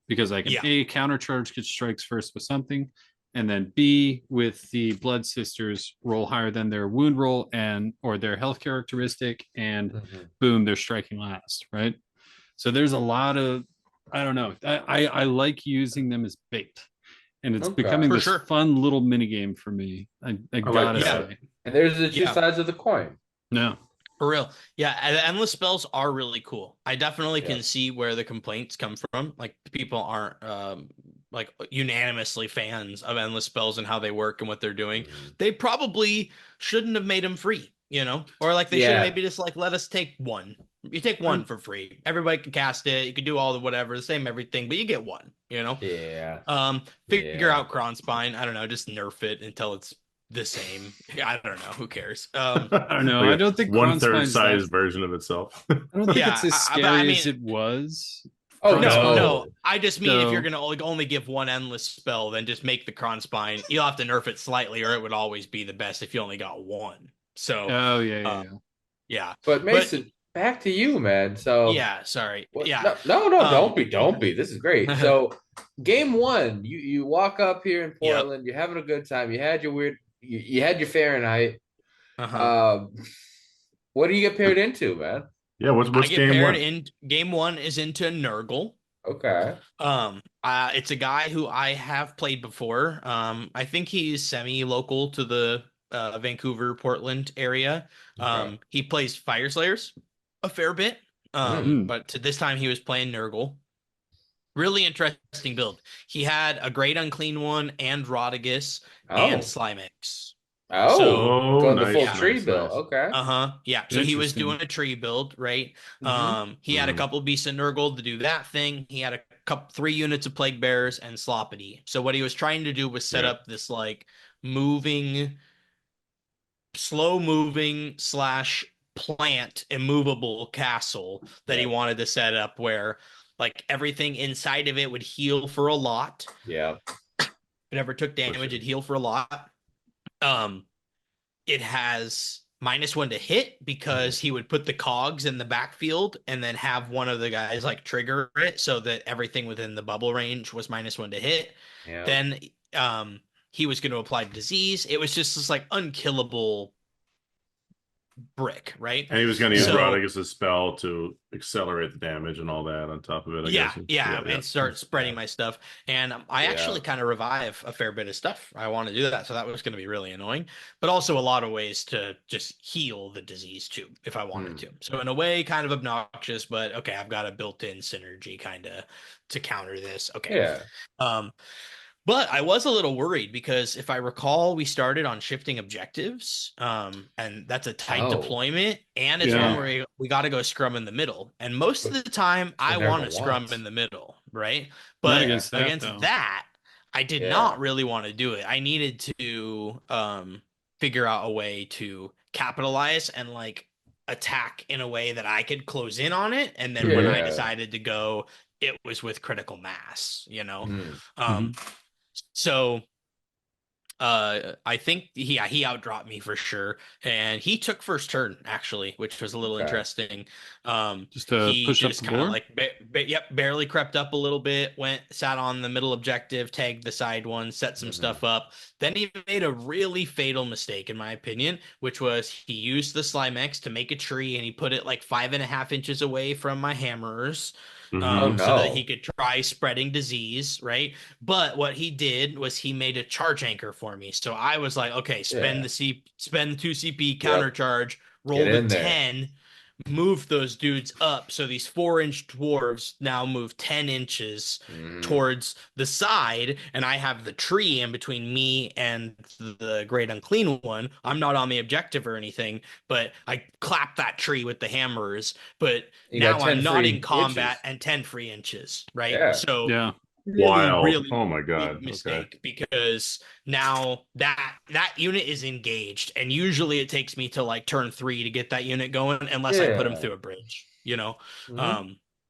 because I can yeah, A, countercharge, get strikes first with something, and then B, with the Blood Sisters, roll higher than their wound roll and or their health characteristic, and Mhm. boom, they're striking last, right? So there's a lot of, I don't know, I like using them as bait. and it's Okay. becoming For this sure. fun little mini game for me. I like gotta that. say, And there's the two Yeah. sides of the coin. no, For real. Yeah, and the endless spells are really cool. I definitely Yeah. can see where the complaints come from. Like people aren't like unanimously fans of endless spells and how they work and what they're doing. They probably shouldn't have made them free, you know? Or like they should have Yeah. maybe just like let us take one. You take one for free. Everybody can cast it. You can do all the whatever, the same everything, but you get one, you know? Yeah. Figure Yeah. out Kron Spine. I don't know, just nerf it until it's the same. I don't know. Who cares? I don't know. I Like a don't think 1/3 Kronspine's size that. version of itself. I don't think Yeah, it's as but I scary mean, as it was. Oh, no, Kronspine- no. I just mean if you're So- gonna only give one endless spell, then just make the Kron Spine. You'll have to nerf it slightly, or it would always be the best if you only got one. So, Oh yeah. yeah. But Mason, back to you, man. So Yeah, sorry. what, Yeah. no, don't be. This is great. So game one, you walk up here in Portland, you're having a good time. You had your you had your Fahrenheit. Uh-huh. What do you get paired into, man? Yeah, what's I get game paired one? in game one is into Nurgle. Okay. It's a guy who I have played before. I think he's semi-local to the Vancouver, Portland area. Okay. He plays Fire Slayers a fair bit. But to this time he was playing Nurgle. Really interesting build. He had a Great Unclean One and Rodigus and Slimex. Oh, So going the nice, full nice, tree nice. bill. Okay. Yeah. So he was Interesting. doing a tree build, right? Mhm. He had a couple beasts of Nurgle to do that thing. He had a couple 3 units of Plague Bearers and Sloppity. So what he was trying to do was set up this like moving, slow moving slash plant immovable castle that he wanted to set up where like everything inside of it would heal for a lot. Yeah. If it ever took damage, it'd heal for a lot. It has -1 to hit because he would put the cogs in the backfield and then have one of the guys like trigger it so that everything within the bubble range was -1 to hit. Yeah. Then he was going to apply disease. It was just this like unkillable brick, right? And he was going to use So- Rodigus' spell to accelerate the damage and all that on top of it. I guess. And start spreading my stuff. And I actually kind of revive a fair bit of stuff. I want to do that, so that was going to be really annoying. But also a lot of ways to just heal the disease too, if I wanted to. So in a way, kind of obnoxious, but okay, I've got a built-in synergy kind of to counter this. Okay. Yeah. But I was a little worried because if I recall, we started on shifting objectives, and that's a tight deployment, and it's one where we got to go scrum in the middle. And most of the time, I want to scrum in the middle, right? But against that, I did not really want to do it. I needed to figure out a way to capitalize and like attack in a way that I could close in on it. And then when I decided to go, it was with critical mass, you know? So I think he outdropped me for sure, and he took first turn actually, which was a little interesting. Just to he push up just the kind of board? like barely crept up a little bit, sat on the middle objective, tagged the side one, set some stuff up. Then he made a really fatal mistake in my opinion, which was he used the Slimex to make a tree, and he put it like 5.5 inches away from my hammerers. So that he could try spreading disease, right? But what he did was he made a charge anchor for me. So I was like, okay, spend the 2 CP counter charge, roll the 10, move those dudes up. So these 4-inch dwarves now move 10 inches towards the side, and I have the tree in between me and the Great Unclean One. I'm not on the objective or anything, but I clap that tree with the hammers. But now I'm not in combat and 10 free inches, right? So really oh my god, big mistake because now that unit is engaged, and usually it takes me to like turn 3 to get that unit going unless I put him through a bridge, you know.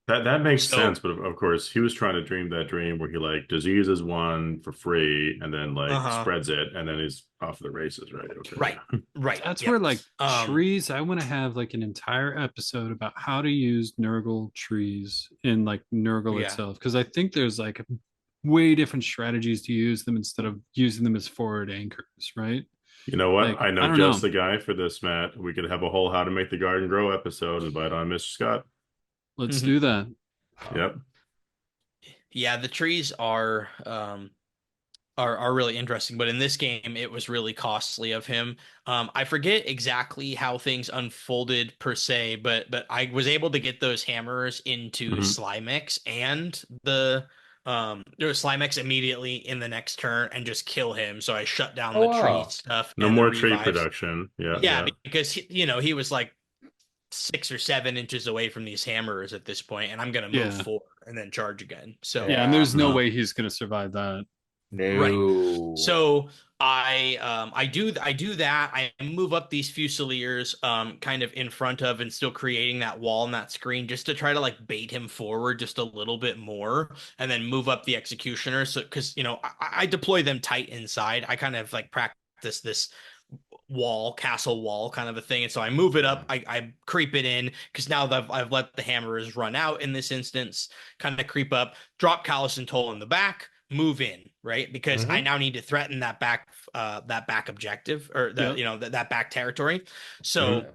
That makes sense, but of course he was trying to dream that dream where he like diseases one for free and then like spreads it, and then he's off the races, right? Okay. Right. That's where like trees. I want to have like an entire episode about how to use Nurgle trees in like Nurgle itself, because I think there's like way different strategies to use them instead of using them as forward anchors, right? You know what? Like, I know don't just know. the guy for this, Matt. We could have a whole How to Make the Garden Grow episode and invite on Mr. Scott. Let's do that. Yep. Yeah, the trees are are really interesting, but in this game it was really costly of him. I forget exactly how things unfolded per se, but I was able to get those hammers into Hmm. Slimex and the there was Slimex immediately in the next turn and just kill him. So I shut down Oh the tree wow. stuff No and the more tree revives. production. Yeah, Yeah, yeah. because he was like 6 or 7 inches away from these hammers at this point, and I'm gonna move Yeah. forward and then charge again. So Yeah, and there's Yeah. no Uh, way he's going to survive that. right. No. So I do that. I move up these Fusiliers kind of in front of and still creating that wall and that screen just to try to like bait him forward just a little bit more, and then move up the Executioners. So because I deploy them tight inside. I kind of like practice this castle wall kind of a thing. And so I move it up, I creep it in because now that I've let the hammers run out in this instance, kind of creep up, drop Callus and Toll in the back, move in, right? Because I Hmm. now need to threaten that back objective or Yep. that back territory. mhm. So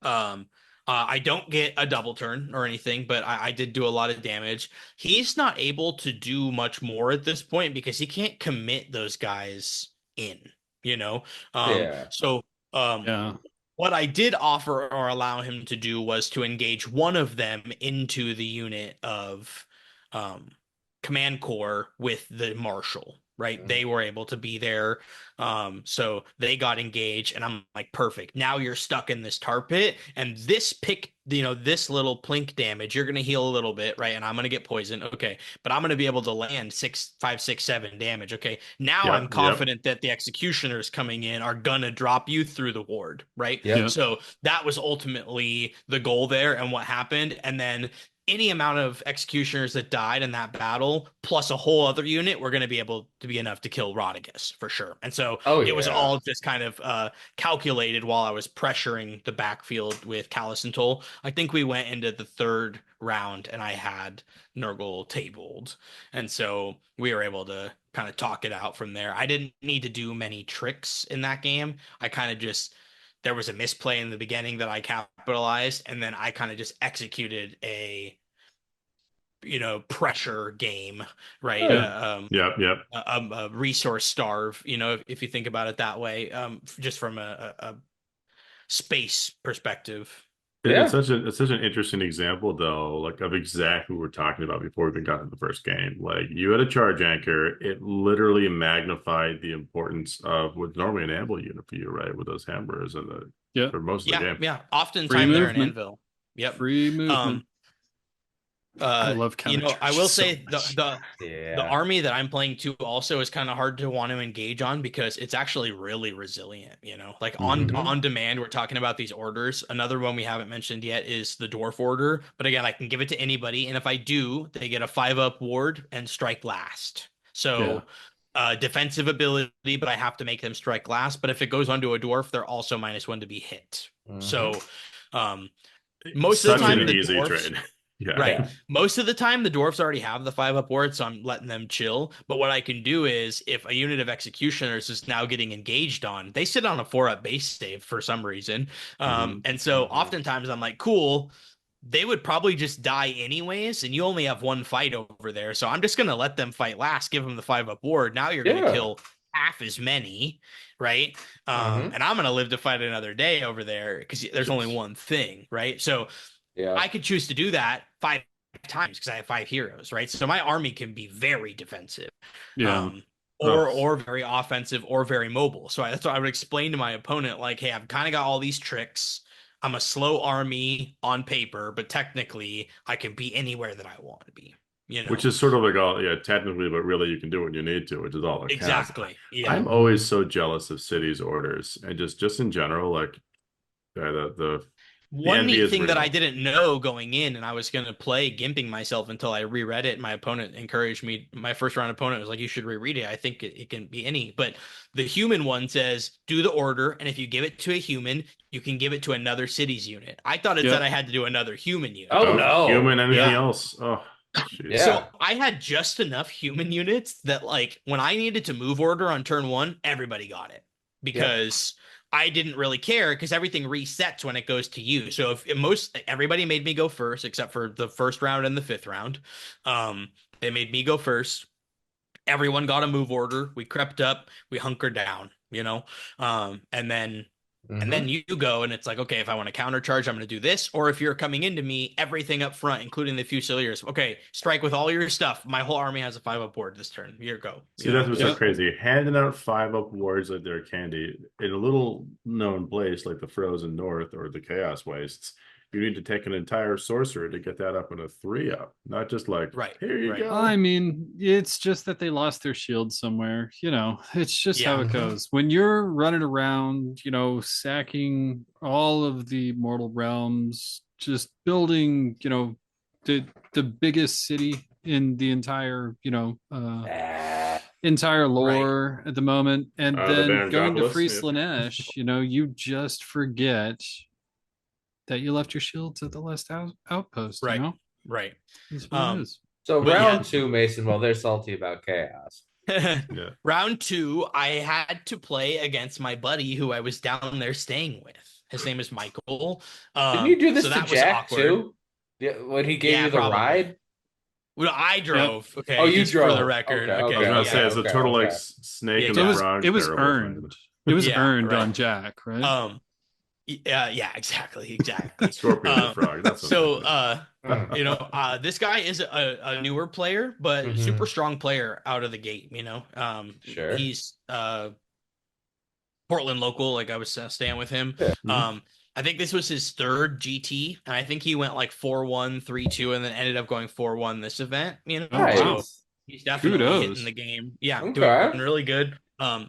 um I don't get a double turn or anything, but I did do a lot of damage. He's not able to do much more at this point because he can't commit those guys in, you know? Yeah. So um, Yeah. what I did offer or allow him to do was to engage one of them into the unit of um, command core with the marshal, right? Mhm. They were able to be there. So they got engaged, and I'm like, perfect. Now you're stuck in this tar pit, and this little plink damage, you're gonna heal a little bit, right? And I'm gonna get poisoned. Okay, but I'm gonna be able to land 6, 5, 6, 7 damage. Okay, now I'm Yep, yep. confident that the executioners coming in are gonna drop you through the ward, right? Yep. Yep. So that was ultimately the goal there and what happened. And then any amount of executioners that died in that battle, plus a whole other unit, were going to be able to be enough to kill Rodriguez for sure. And so Oh it was yeah. all just kind of calculated while I was pressuring the backfield with Callus and Toll. I think we went into the third round and I had Nurgle tabled. And so we were able to kind of talk it out from there. I didn't need to do many tricks in that game. I kind of just there was a misplay in the beginning that I capitalized, and then I kind of just executed a pressure game, right? Good. Yep, yep. A resource starve, if you think about it that way, just from a space perspective. It's Yeah. such an interesting example though, like of exactly what we're talking about before we even got into the first game. Like you had a charge anchor, it literally magnified the importance of what's normally an amble unit for you, right? With those hammers and Yep. for most of the Yeah, game. yeah. Free Oftentimes they're an movement. anvil. Yep. Free movement. Um, I love counter I will charges so say much. the Yeah. army that I'm playing to also is kind of hard to want to engage on because it's actually really resilient, Like on Hmm. Hmm. on demand, we're talking about these orders. Another one we haven't mentioned yet is the dwarf order, but again, I can give it to anybody, and if I do, they get a 5-up ward and strike last. Yeah. So defensive ability, but I have to make them strike last. But if it goes onto a dwarf, they're also -1 to be hit. Hmm. So um most of the Such an time the easy dwarfs trade. Yeah. Right. Yeah. Most of the time, the dwarves already have the 5-up ward, so I'm letting them chill. But what I can do is, if a unit of executioners is now getting engaged on, they sit on a 4-up base save for some reason. Hmm. And so Hmm. oftentimes I'm like, cool, they would probably just die anyways, and you only have one fight over there. So I'm just going to let them fight last, give them the 5-up ward. Now you're going to Yeah. kill half as many, right? Hmm. And I'm going to live to fight another day over there because there's only one thing, right? So Yeah. I could choose to do that 5 times because I have 5 heroes, right? So my army can be very defensive, Yeah. um, Oh, or very offensive, or very mobile. So that's what I would explain to my opponent, like, hey, I've kind of got all these tricks. I'm a slow army on paper, but technically I can be anywhere that I want to be. which is sort of like all, yeah, technically, but really you can do what you need to, which is all that counts. Exactly. Yeah. I'm always so jealous of cities orders and just in general, like the One envy neat is thing that I real. didn't know going in, and I was going to play gimping myself until I reread it. My opponent encouraged me. My first round opponent was like, "You should reread it. I think it can be any." But the human one says, "Do the order, and if you give it to a human, you can give it to another city's unit." I thought it said Yep. I had to do another human unit. Oh Oh, human, no. anything Yeah. else? Oh, jeez. Yeah. So I had just enough human units that like when I needed to move order on turn one, everybody got it Yep. because I didn't really care because everything resets when it goes to you. So if most everybody made me go first except for the first round and the fifth round. They made me go first. everyone got a move order. We crept up, we hunkered down, and then you go and it's like, okay, if I want to countercharge, I'm going to do this. Or if you're coming into me, everything up front, including the Fusiliers. Okay, strike with all your stuff. My whole army has a 5-up ward this turn. Here go. See, that's what's so crazy. Handing out 5-up wards like they're candy in a little known place like the Frozen North or the Chaos Wastes. You need to take an entire sorcerer to get that up in a 3-up, not just like, here you go. I mean, it's just that they lost their shield somewhere. It's just how it goes. When you're running around, sacking all of the mortal realms, just building, the biggest city in the entire, entire lore at the moment, and then going to free Slaanesh, you just forget that you left your shields at the last outpost. Right. That's what it is. So round 2, Mason, well, they're salty about chaos. Round 2, I had to play against my buddy who I was down there staying with. His name is Michael. Didn't you do this to Jack too? Yeah, when he gave you the ride? Well, I drove. Okay. Oh, you drove. For the record. I was going to say, it's a total like snake and the frog. It was earned. It was earned on Jack, right? Yeah, exactly. Scorpion the frog. That's so this guy is a newer player, but super strong player out of the gate. Sure. He's Portland local. Like I was staying with him. I think this was his 3rd GT, and I think he went like 4-1, 3-2, and then ended up going 4-1 this event. So he's definitely hitting the game. Yeah, doing really good.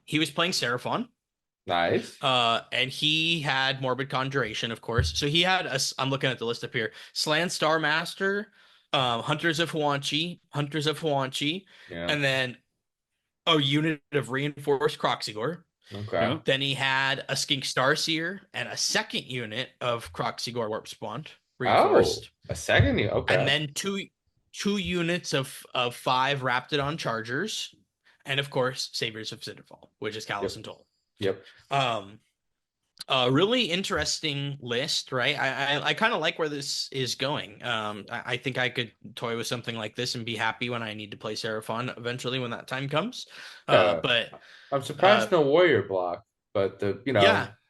He was playing Seraphon. Nice. And he had Morbid Conjuration, of course. So he had I'm looking at the list up here. Slan Star Master, Hunters of Huanchi, and then a unit of Reinforced Croxigor. Okay. Then he had a Skink Starseer and a second unit of Croxigor Warp Spawned. Reinforced. A second unit. Okay. And then two units of 5 Raptidon Chargers, and of course Saviors of Cityfall, which is Callus and Toll. Yep. A really interesting list, right? I kind of like where this is going. I think I could toy with something like this and be happy when I need to play Seraphon eventually when that time comes. But I'm surprised no warrior block, but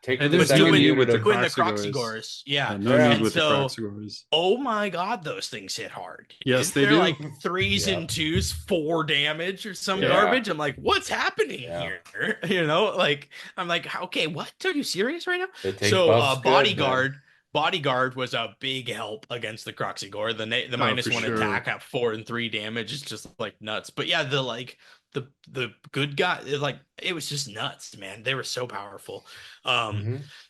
take and the second unit the of Croxigors. Yeah. No need with the Croxigors. Oh my God, those things hit hard. Yes, They're do. like 3s and 2s, 4 damage or some garbage. I'm like, what's happening here? I'm like, okay, what? Are you serious right now? So Bodyguard was a big help against the Croxigor. The -1 attack at 4 and 3 damage is just like nuts. But yeah, the good guy, like it was just nuts, man. They were so powerful.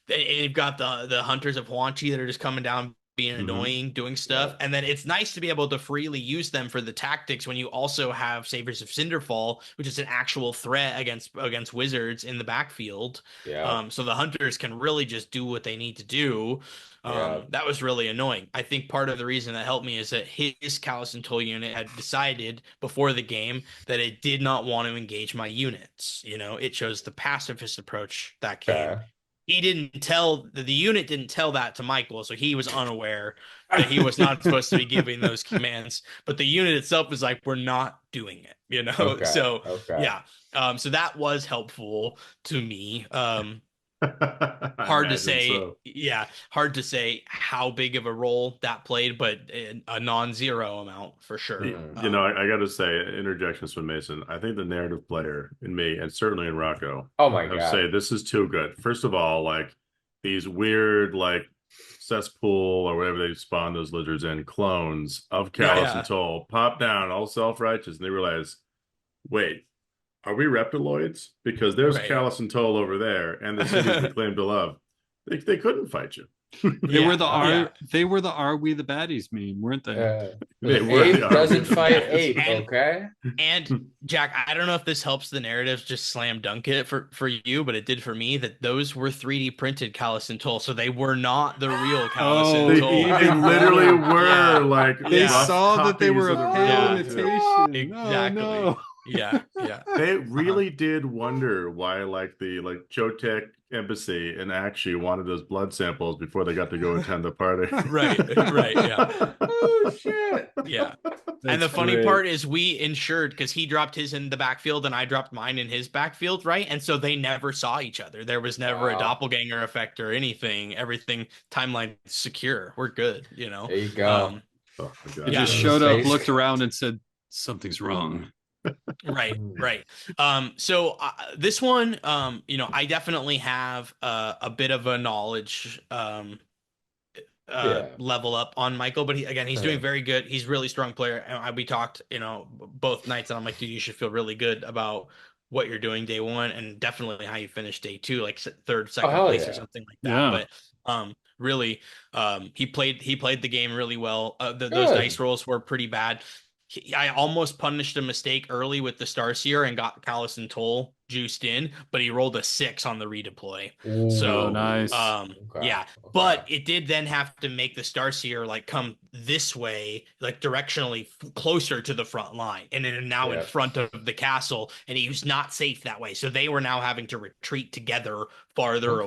They've got the Hunters of Huanchi that are just coming down, being annoying, doing stuff. And then it's nice to be able to freely use them for the tactics when you also have Saviors of Cinderfall, which is an actual threat against wizards in the backfield. So the Hunters can really just do what they need to do. That was really annoying. I think part of the reason that helped me is that his Callus and Toll unit had decided before the game that it did not want to engage my units. It chose the pacifist approach that game. He didn't tell the unit didn't tell that to Michael, so he was unaware that he was not supposed to be giving those commands. But the unit itself is like, we're not doing it, So so that was helpful to me. Hard to say. Hard to say how big of a role that played, but a non-zero amount for sure. I got to say, interjections from Mason. I think the narrative player in me, and certainly in Rocco, say this is too good. First of all, like these weird, like cesspool or whatever they spawn those lizards in, clones of Callus and Toll pop down, all self-righteous, and they realize, wait, are we reptiloids? Because there's Callus and Toll over there, and the cities we claim to love. They couldn't fight you. They were the "Are we the baddies" meme, weren't they? Ape doesn't fight ape, okay? And Jack, I don't know if this helps the narrative just slam dunk it for you, but it did for me that those were 3D printed Callus and Toll, so they were not the real Callus and Toll. They literally were like they saw that they were a pale imitation. Exactly. Yeah, yeah. They really did wonder why, like the Chotek embassy and actually wanted those blood samples before they got to go attend the party. Right, right, yeah. Oh shit. Yeah. And That's the funny great. part is we insured because he dropped his in the backfield and I dropped mine in his backfield, right? And so they never saw each other. There was never a Wow. doppelganger effect or anything. Everything timeline secure. We're good, you know. There you go. Oh my God. He Yeah. just showed up, looked around, and said, "Something's wrong." Right, right. So this one, I definitely have a bit of a knowledge Yeah. level up on Michael, but he's doing very good. He's a really strong player. And we talked, both nights, and I'm like, dude, you should feel really good about what you're doing day one, and definitely how you finish day two, like third, second hell place yeah. or something like that. Yeah. But really, he played the game really well. Those Good. dice rolls were pretty bad. I almost punished a mistake early with the Starseer and got Callus and Toll juiced in, but he rolled a 6 on the redeploy. So Ooh. nice. Okay. yeah, Okay. but it did then have to make the Starseer like come this way, like directionally closer to the front line, and then now in front of the castle, and he was not safe that way. So they were now having to retreat together farther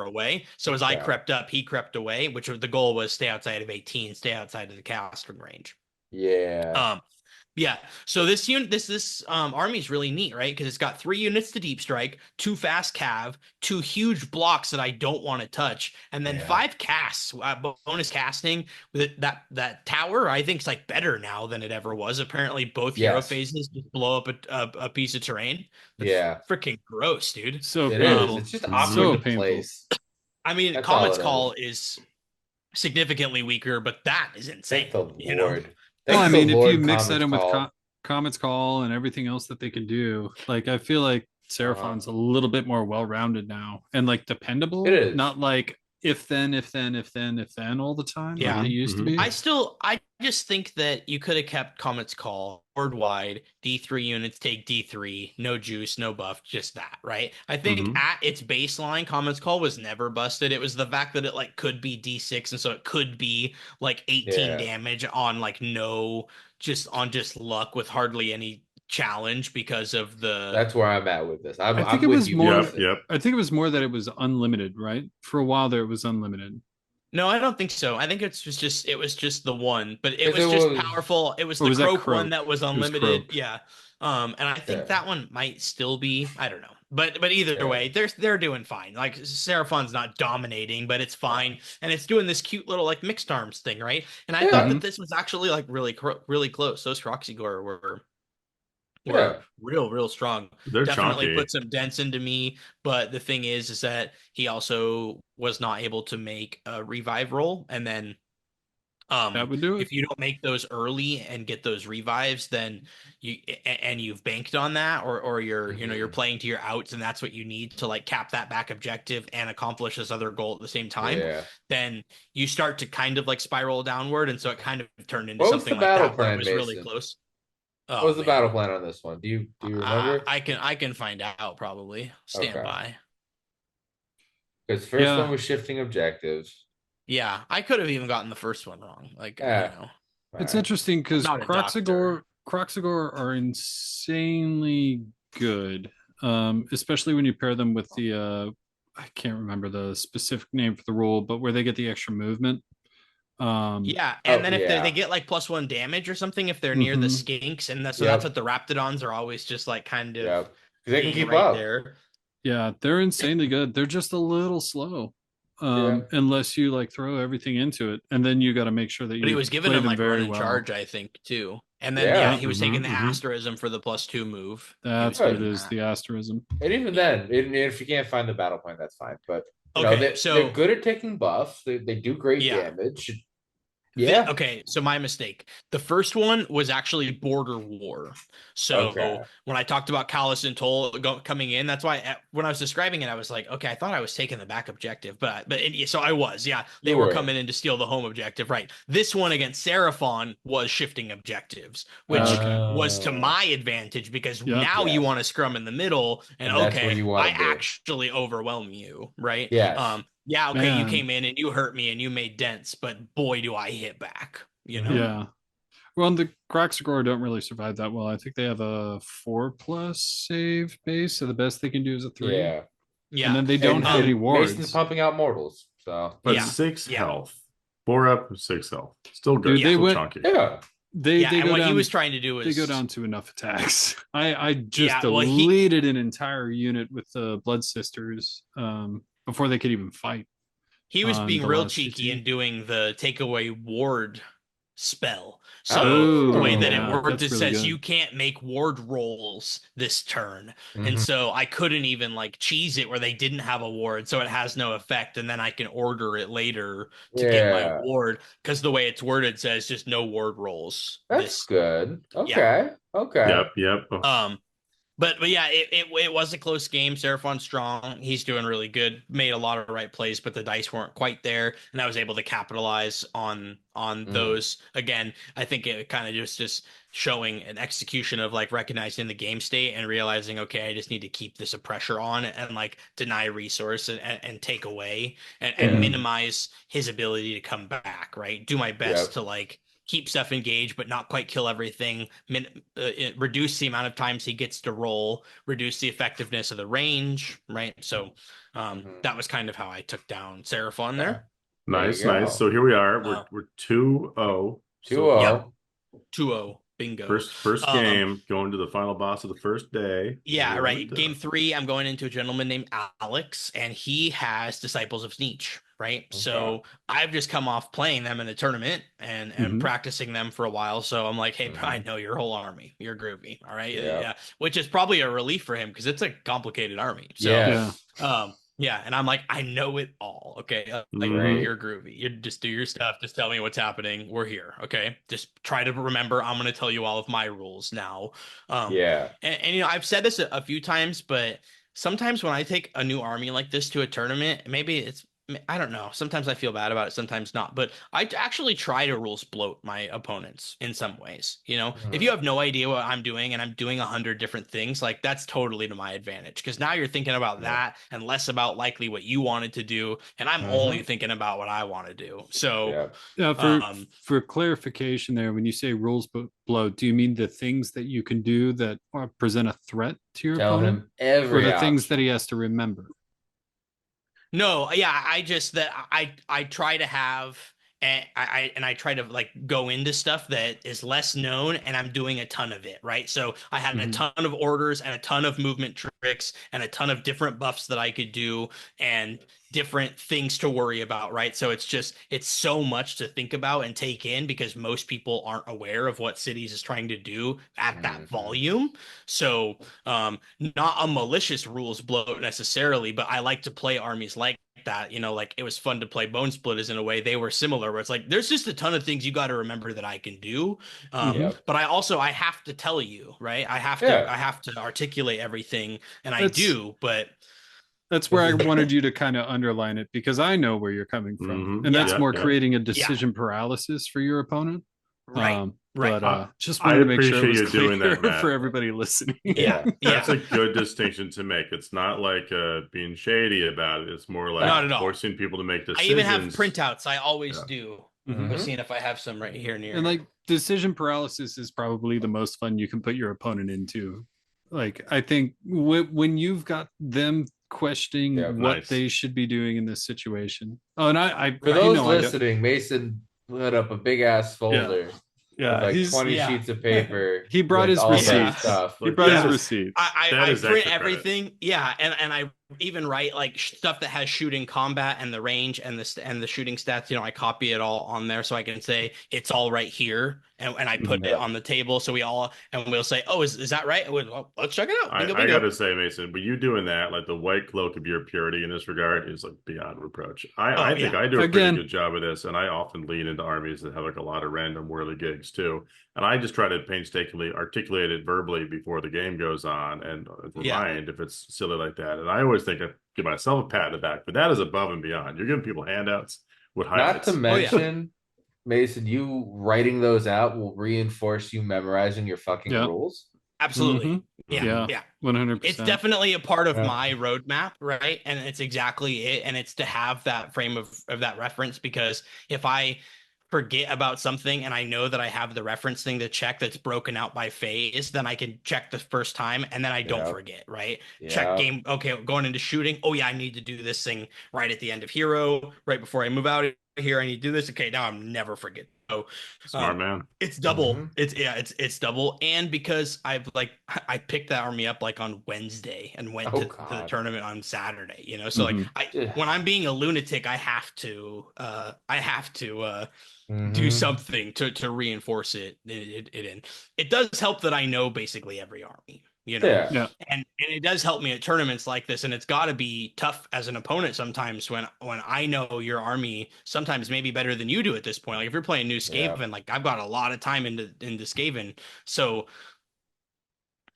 away. So as I crept up, he crept away, which the goal was stay outside of 18, stay outside of the casting range. Yeah. Yeah. So this unit, this army is really neat, right? Because it's got 3 units to deep strike, 2 fast cav, 2 huge blocks that I don't want to touch, and then 5 casts, bonus casting. With that tower, I think is like better now than it ever was. Apparently, both hero phases just blow up a piece of terrain. That's freaking gross, dude. So It painful. is. It's just awkward So to painful. place. I mean, That's Comet's all it Call is significantly weaker, but that is insane. Thank the you know? Lord. Well, I Thank the mean, if Lord, you mix that in with Call. Comet's Call and everything else that they can do, like I feel like Seraphon's a little bit more well-rounded now and like dependable. It is. Not like if then all the time like they used to be. I just think that you could have kept Comet's Call board wide, D3 units take D3, no juice, no buff, just that, right? I think at its baseline, Comet's Call was never busted. It was the fact that it like could be D6, and so it could be like 18 damage on like just luck with hardly any challenge because of the. That's where I'm at with this. I think it was more. I think it was more that it was unlimited, right? For a while there, it was unlimited. No, I don't think so. I think it was just the one, but it was just powerful. It was the Croak one that was unlimited. Yeah. And I think that one might still be, I don't know. But either way, they're doing fine. Like Seraphon's not dominating, but it's fine. And it's doing this cute little like mixed arms thing, right? And I thought that this was actually like really close. Those Croxigore were real strong. They're definitely chonky. Put some dents into me, but the thing is that he also was not able to make a revive roll, and then that would do it. If you don't make those early and get those revives, then you've banked on that, or you're you're playing to your outs, and that's what you need to like cap that back objective and accomplish this other goal at the same time. Then you start to kind of like spiral downward, and so it kind of turned into something like that that was really close. What was the battle plan on this one? Do you remember? I can find out probably. Stand by. Because first one was shifting objectives. Yeah, I could have even gotten the first one wrong. Like, it's interesting because Croxigore are insanely good, especially when you pair them with the I can't remember the specific name for the rule, but where they get the extra movement. And then if they get like +1 damage or something if they're near the skinks, and that's what the Raptidons are always just like kind of because they can keep up there. Yeah, they're insanely good. They're just a little slow, unless you like throw everything into it, and then you got to make sure that you. But he was giving them like run in charge, I think, too. And then he was taking the asterism for the +2 move. That's what it is, the asterism. And even then, if you can't find the battle point, that's fine. But they're good at taking buffs. They do great damage. So my mistake. The first one was actually Border War. So when I talked about Callus and Toll coming in, that's why when I was describing it, I was like, okay, I thought I was taking the back objective, so I was, they were coming in to steal the home objective, right? This one against Seraphon was shifting objectives, which was to my advantage because now you want to scrum in the middle, and I actually overwhelm you, right? You came in and you hurt me and you made dents, but boy, do I hit back, Yeah. Well, the Graxagor don't really survive that well. I think they have a 4+ save base, so the best they can do is a 3. Yeah. And then they And, don't have any Mason's wards. pumping out mortals. So But Yeah. 6 Yeah. health. 4 up, 6 health. Still good. Dude, they Still went- chunky. yeah. They and go what down, he was trying to do was they go down to enough attacks. I just Yeah, well, deleted an entire unit with the Blood Sisters before they could even fight. he was on being the real last cheeky GT. and doing the take away ward spell. So Oh, the way that yeah, it worked, that's it really says good. you can't make ward rolls this turn. Mhm. And so I couldn't even like cheese it where they didn't have a ward, so it has no effect, and then I can order it later to get my Yeah. ward, because the way it's worded says just no ward rolls. That's good. Okay. Okay. Yep. But yeah, it was a close game. Seraphon's strong. He's doing really good. Made a lot of right plays, but the dice weren't quite there, and I was able to capitalize on those. Again, I think it kind of just showing an execution of like recognizing the game state and realizing, okay, I just need to keep this a pressure on and like deny resource and take away and Yeah. minimize his ability to come back. Right, do my best Yep. to like keep stuff engaged, but not quite kill everything. Reduce the amount of times he gets to roll, reduce the effectiveness of the range, right? So that was kind of how I took down Seraphon there. Nice, There you nice. go. So here we are. We're 2-0. 2-0. Yep. 2-0. Bingo. First game, going to the final boss of the first day. Yeah, And, right. Game 3, I'm going into a gentleman named Alex, and he has Disciples of Sneech, right? Okay. So I've just come off playing them in a tournament and practicing them for a while. So I'm like, hey, bro, I know your whole army. You're groovy. All right. Yep. Yeah. Which is probably a relief for him because it's a complicated army. So Yes. yeah, and I'm like, I know it all. Okay, like Mhm. you're groovy. You just do your stuff. Just tell me what's happening. We're here. Okay, just try to remember. I'm gonna tell you all of my rules now. Yeah. And you know, I've said this a few times, but sometimes when I take a new army like this to a tournament, maybe it's I don't know. Sometimes I feel bad about it, sometimes not. But I actually try to rules bloat my opponents in some ways. You know, if you have no idea what I'm doing and I'm doing 100 different things, like that's totally to my advantage because now you're thinking about that and less about likely what you wanted to do, and I'm only thinking about what I want to do. So for clarification, there, when you say rules bloat, do you mean the things that you can do that present a threat to your Tell opponent, him every or the things option. that he has to remember? No, yeah, I just that I try to have and I try to like go into stuff that is less known and I'm doing a ton of it, right? So I had a ton of orders and a ton of movement tricks and a ton of different buffs that I could do and different things to worry about, right? So it's so much to think about and take in because most people aren't aware of what Cities is trying to do at that volume. So not a malicious rules bloat necessarily, but I like to play armies like that. You know, like it was fun to play Bone Splitters in a way. They were similar where it's like there's just a ton of things you got to remember that I can do. But I have to tell you, right? I have to articulate everything, and I do, but that's where I wanted you to kind of underline it because I know where you're coming from, and that's more creating a decision paralysis for your opponent. Right. But just wanted to make sure it was clear for everybody listening. That's a good distinction to make. It's not like being shady about it. It's more like not at all. Forcing people to make decisions. I even have printouts. I always do. I'm seeing if I have some right here near. And like decision paralysis is probably the most fun you can put your opponent into. Like I think when you've got them questioning what they should be doing in this situation. Oh, and for those listening, Mason put up a big ass folder. Yeah, with like 20 sheets of paper. He brought his receipts. He brought his receipts. I print everything. Yeah, and I even write like stuff that has shooting combat and the range and the shooting stats. You know, I copy it all on there so I can say it's all right here, and I put it on the table so we'll say, oh, is that right? Let's check it out. I gotta say, Mason, but you doing that, like the white cloak of your purity in this regard is like beyond reproach. I think I do a pretty good job of this, and I often lean into armies that have like a lot of random whirly gigs too. And I just try to painstakingly articulate it verbally before the game goes on and remind if it's silly like that. And I always think I give myself a pat in the back, but that is above and beyond. You're giving people handouts with highlights. Not to mention, Mason, you writing those out will reinforce you memorizing your fucking rules. Absolutely. Yeah. 100%. It's definitely a part of my roadmap, right? And it's exactly it. And it's to have that frame of that reference because if I forget about something and I know that I have the reference thing to check that's broken out by phase, then I can check the first time and then I don't Yep. forget, right? Check Yep. game. Okay, going into shooting. Oh yeah, I need to do this thing right at the end of hero, right before I move out of here. I need to do this. Okay, now I'm never forget. So Smart um man. it's double. Mhm. It's double. And because I've like I picked that army up like on Wednesday and went Oh to the God. tournament on Saturday, you know. So like Mhm. I Yeah. when I'm being a lunatic, I have to do Mhm. something to reinforce it in. It does help that I know basically every army, you know, Yeah. Yeah. and it does help me at tournaments like this. And it's got to be tough as an opponent sometimes when I know your army sometimes maybe better than you do at this point. Like if you're playing New Yeah. Skaven, like I've got a lot of time into Skaven, so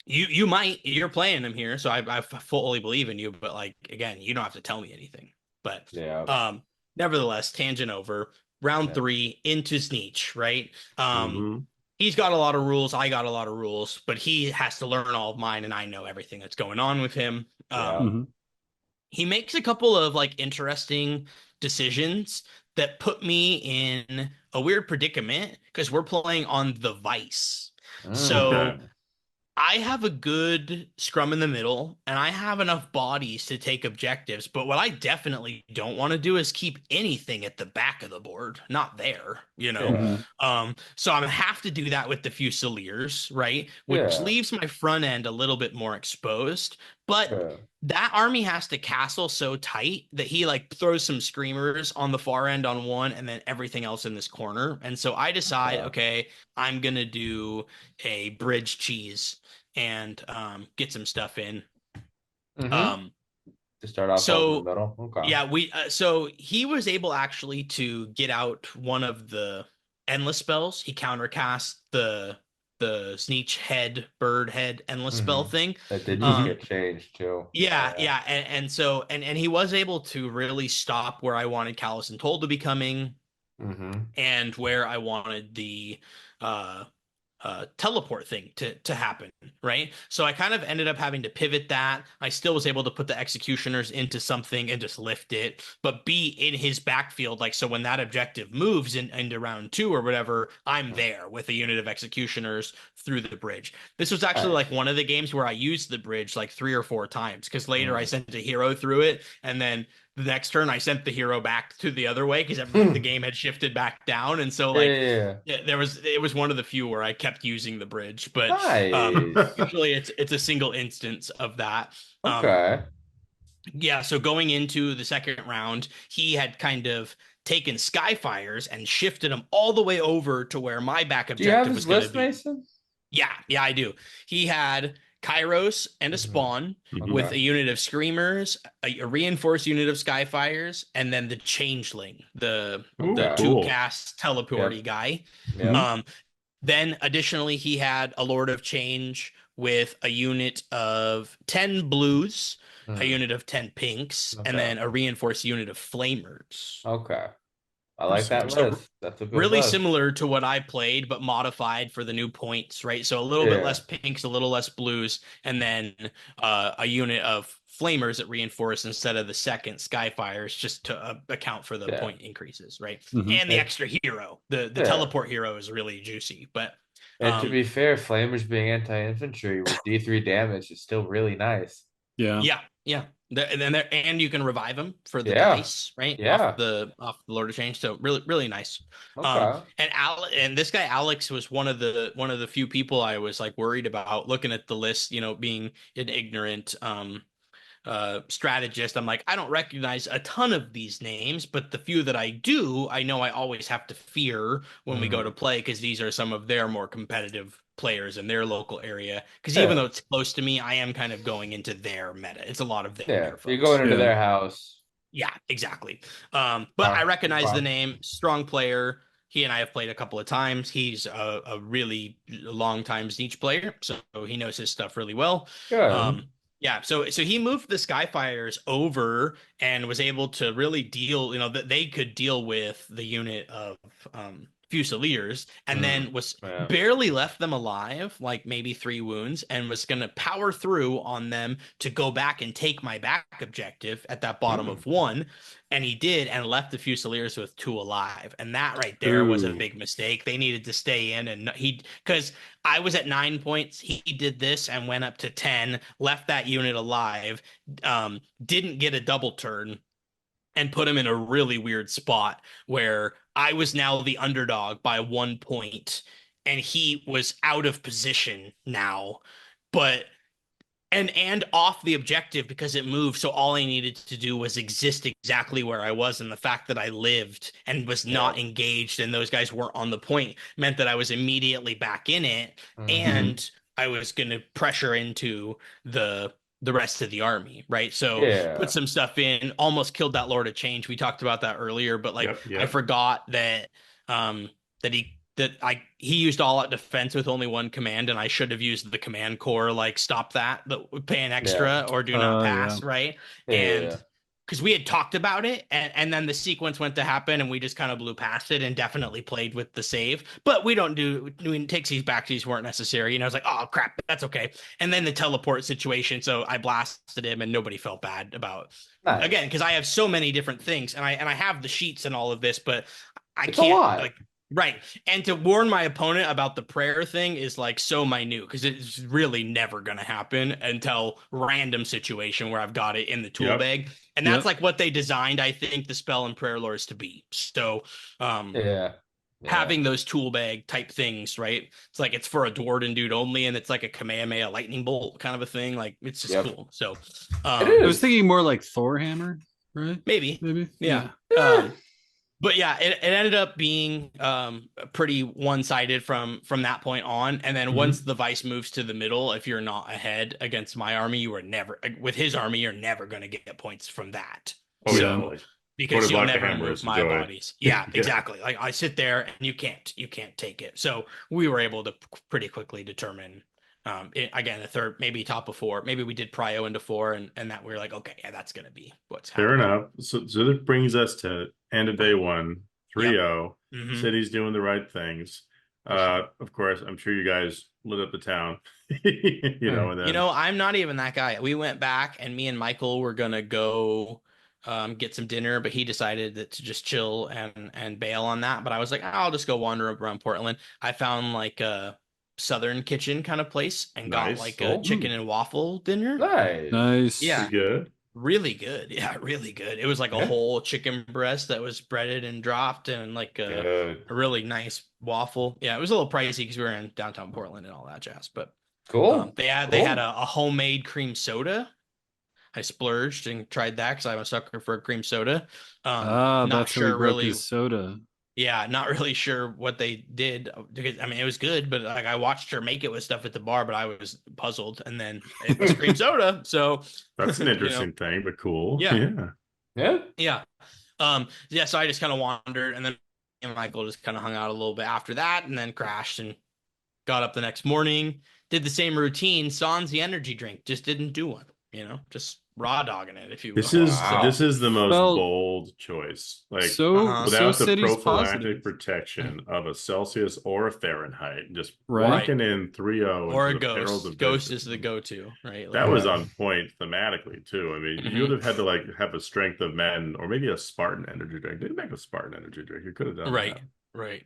you're playing them here, so I fully believe in you. But like again, you don't have to tell me anything. But Yeah. nevertheless, tangent over. Round Yeah. 3 into Sneech, right? Hmm. He's got a lot of rules. I got a lot of rules, but he has to learn all of mine, and I know everything that's going on with him. Yeah. Mhm. He makes a couple of like interesting decisions that put me in a weird predicament because we're playing on the Vice. Okay. So Mm. I have a good scrum in the middle, and I have enough bodies to take objectives. But what I definitely don't want to do is keep anything at the back of the board, not there, you know. Yeah. Mhm. So I'm gonna have to do that with the Fusiliers, right? Which Yeah. leaves my front end a little bit more exposed. But Yeah. that army has to castle so tight that he like throws some screamers on the far end on one, and then everything else in this corner. And so I decide, Okay. okay, I'm gonna do a bridge cheese and get some stuff in. Mm-hmm. Um, To start off over the so middle. Okay. yeah, so he was able actually to get out one of the endless spells. He countercast the Sneech head bird head endless spell Mm-hmm. thing. That did just Um, get changed too. yeah, Yeah. yeah, and so and he was able to really stop where I wanted Callus and Told to be coming Mm-hmm. and where I wanted the uh teleport thing to happen, right? So I kind of ended up having to pivot that. I still was able to put the executioners into something and just lift it, but be in his backfield. Like, so when that objective moves into round 2 or whatever, I'm there with a unit of executioners through the bridge. This was actually like Nice. one of the games where I used the bridge like 3 or 4 times because later I Mm. sent a hero through it, and then the next turn I sent the hero back to the other way because the game had shifted back down, and so Yeah, like yeah, yeah. yeah, it was one of the few where I kept using the bridge, but Nice. usually it's a single instance of that. Okay. Yeah, so going into the second round, he had kind of taken Skyfires and shifted them all the way over to where my back Do you have objective was his going to list, be. Mason? Yeah, I do. He had Kairos and a Mm-hmm. spawn Hmm. with Okay. a unit of screamers, a reinforced unit of Skyfires, and then the changeling, Ooh, the Okay. two cool. cast teleporty Yep. guy. Yep. Mhm. Um, then additionally, he had a Lord of Change with a unit of 10 blues, a Mm. unit of 10 pinks, and Okay. then a reinforced unit of flamers. Okay. I like that So list. That's a good really list. similar to what I played, but modified for the new points, right? So a little bit Yeah. less pinks, a little less blues, and then a unit of flamers that reinforce instead of the second Skyfires, just to account for the Yeah. point increases, right? Mhm. And the And, extra hero, the yeah. teleport hero is really juicy, but And to um, be fair, Flamers being anti-infantry with D3 damage is still really nice. Yeah. yeah. And you can revive them for the Yeah. dice, right? Yeah. Off the Lord of Change. So really nice. Okay. And this guy Alex was one of the few people I was like worried about looking at the list, you know, being an ignorant strategist. I'm like, I don't recognize a ton of these names, but the few that I do, I know I always have to fear when we go to Mm. play because these are some of their more competitive players in their local area. Because even Yeah. though it's close to me, I am kind of going into their meta. It's a lot of Yeah. their You're going folks. into Yeah. their house. Yeah, exactly. But I recognize the Okay. name, strong player. He and I have played a couple of times. He's a really long time Siege player, so he knows his stuff really well. Good. Um, yeah, so he moved the Skyfires over and was able to really deal. You know, that they could deal with the unit of Fusiliers, and then was barely left them alive, like maybe 3 wounds, and was going to power through on them to go back and take my back objective at that bottom of 1. And he did, and left the Fusiliers with 2 alive. And that right there was a big mistake. They needed to stay in, and because I was at 9 points. He did this and went up to 10, left that unit alive, didn't get a double turn, and put him in a really weird spot where I was now the underdog by 1 point, and he was out of position now, but and off the objective because it moved. So all I needed to do was exist exactly where I was, and the fact that I lived and was not engaged and those guys weren't on the point meant that I was immediately back in it, and I was going to pressure into the rest of the army, right? So put some stuff in, almost killed that Lord of Change. We talked about that earlier, but like I forgot that he used all out defense with only 1 command, and I should have used the command core, like stop that, but pay an extra or do not pass, right? And because we had talked about it, and then the sequence went to happen, and we just kind of blew past it and definitely played with the save. But we don't do, I mean, takesies, backsies weren't necessary. And I was like, oh crap, that's okay. And then the teleport situation, so I blasted him, and nobody felt bad about again, because I have so many different things, and I have the sheets and all of this, but it's can't like. Right. And to warn my opponent about the prayer thing is like so minute, because it's really never going to happen until random situation where I've got it in the tool bag. And that's like what they designed, I think, the spell and prayer lores to be. So having those tool bag type things, right? It's like it's for a Dwarden dude only, and it's like a Kamehameha lightning bolt kind of a thing. Like it's just cool. So I was thinking more like Thor hammer, right? Maybe. Yeah. But yeah, it ended up being pretty one-sided from that point on. And then once the vice moves to the middle, if you're not ahead against my army, you are never, with his army, you're never going to get points from that. Because you'll never move my bodies. Yeah, exactly. Like I sit there and you can't take it. So we were able to pretty quickly determine again, the third, maybe top of 4. Maybe we did prio into 4, and that we were like, okay, yeah, that's going to be what's happening. Fair enough. So that brings us to end of day 1, 3-0. City's doing the right things. Of course, I'm sure you guys lit up the town. I'm not even that guy. We went back, and me and Michael were going to go get some dinner, but he decided to just chill and bail on that. But I was like, I'll just go wander around Portland. I found like a Southern kitchen kind of place and got like a chicken and waffle dinner. Nice. Yeah. Good. Really good. Yeah, really good. It was like a whole chicken breast that was breaded and dropped, and like a really nice waffle. Yeah, it was a little pricey because we were in downtown Portland and all that jazz, but they had a homemade cream soda. I splurged and tried that because I'm a sucker for a cream soda. Not sure really soda. Yeah, not really sure what they did, because I mean it was good, but like I watched her make it with stuff at the bar, but I was puzzled, and then it was cream soda. So that's an interesting thing, but cool. Yeah. So I just kind of wandered, and then Michael just kind of hung out a little bit after that, and then crashed and got up the next morning, did the same routine, sans the energy drink, just didn't do one, just raw dogging it, if you will. This is the most bold choice. Like without the prophylactic protection of a Celsius or a Fahrenheit, just walking in 3-0 or a ghost. Ghost is the go-to, right? That was on point thematically too. I mean, you would have had to like have a strength of men, or maybe a Spartan energy drink. They make a Spartan energy drink. You could have done that. Right.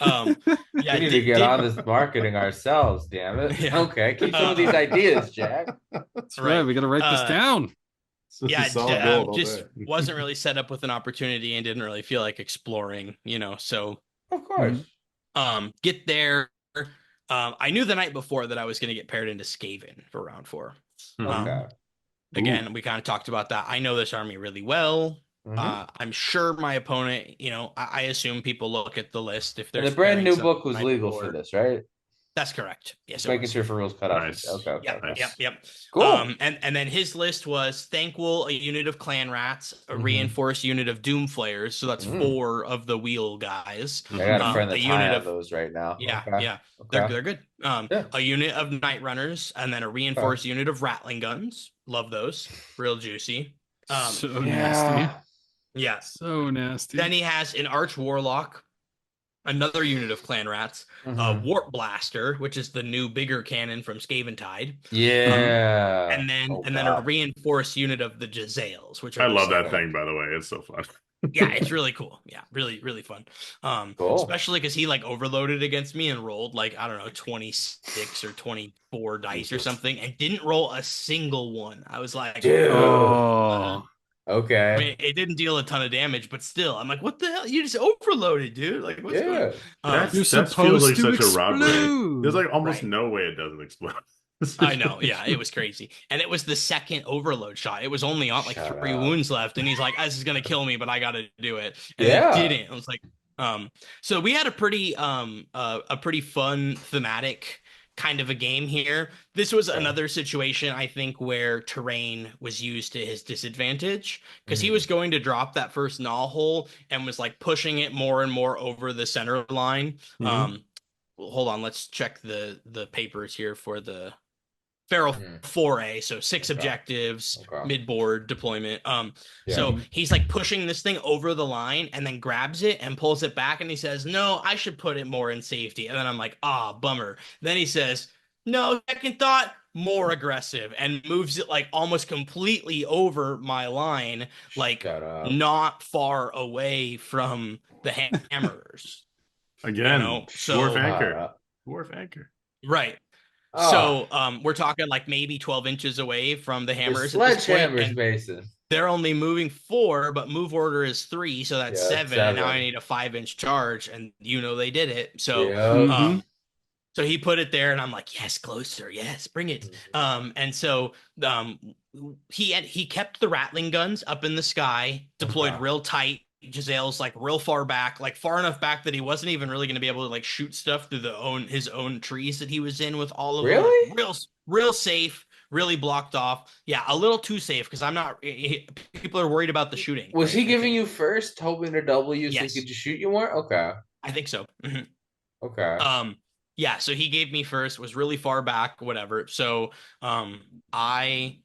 We need to get on this marketing ourselves, damn it. Okay, keep some of these ideas, Jack. That's right. We got to write this down. Just wasn't really set up with an opportunity and didn't really feel like exploring, so of course. Get there. I knew the night before that I was going to get paired into Skaven for round 4. Again, we kind of talked about that. I know this army really well. I'm sure my opponent, I assume people look at the list if there's the brand new book was legal for this, right? That's correct. Yes, making sure for rules cut off. Nice. Okay. Yep. Cool. And then his list was Thankwol, a unit of Clan Rats, a reinforced unit of Doom Flayers. So that's 4 of the wheel guys. I got a friend that's high on those right now. Yeah. They're good. A unit of Night Runners, and then a reinforced unit of Rattling Guns. Love those. Real juicy. So nasty. Yeah. So nasty. Then he has an Arch Warlock, another unit of clan rats, Warp Blaster, which is the new bigger cannon from Scaventide. Yeah. And then a reinforced unit of the Jezzails, which are I the love that second. thing, by the way. It's so fun. Yeah, it's really cool. Yeah, really, really fun. Cool. Especially because he like overloaded against me and rolled like, I don't know, 26 or 24 dice or something and didn't roll a single one. I was like, Dude. Oh, Okay. I mean, it didn't deal a ton of damage, but still, I'm like, what the hell? You just overloaded, dude. Like, what's going on? you're That feels supposed like to such a robbery. explode. There's like almost Right. no way it doesn't explode. I know. Yeah, it was crazy. And it was the second overload shot. It was only on like Shut 3 up. wounds left. And he's like, this is gonna kill me, but I gotta do it. And Yeah. it didn't. I was like, so we had a pretty fun thematic kind of a game here. This was another situation, I think, where terrain was used to his disadvantage because he was going to drop that first gnaw hole and was like pushing it more and more over the center line. Well, hold on, let's check the papers here for the Feral Foray, so 6 objectives, mid-board deployment. So he's like pushing this thing over the line and then grabs it and pulls it back and he says, no, I should put it more in safety. And then I'm like, bummer. Then he says, no, second thought, more aggressive, and moves it like almost completely over my line, like not far away from the hammerers. Again, you know? Dwarf Anchor. Dwarf Anchor. Right. So we're talking like maybe 12 inches away from the hammers. Sledgehammers, Mason. They're only moving 4, but move order is 3, so that's 7. And now I need a 5-inch charge, and they did it. So so he put it there, and I'm like, yes, closer, yes, bring it. And so he kept the rattling guns up in the sky, deployed real tight. Jezzail's like real far back, like far enough back that he wasn't even really going to be able to like shoot stuff through his own trees that he was in with all of them. Real safe, really blocked off. Yeah, a little too safe because people are worried about the shooting. Was he giving you first, hoping to double you so Yes. he could just shoot you more? Okay. I think so. Okay. Yeah, so he gave me first, was really far back, whatever. So I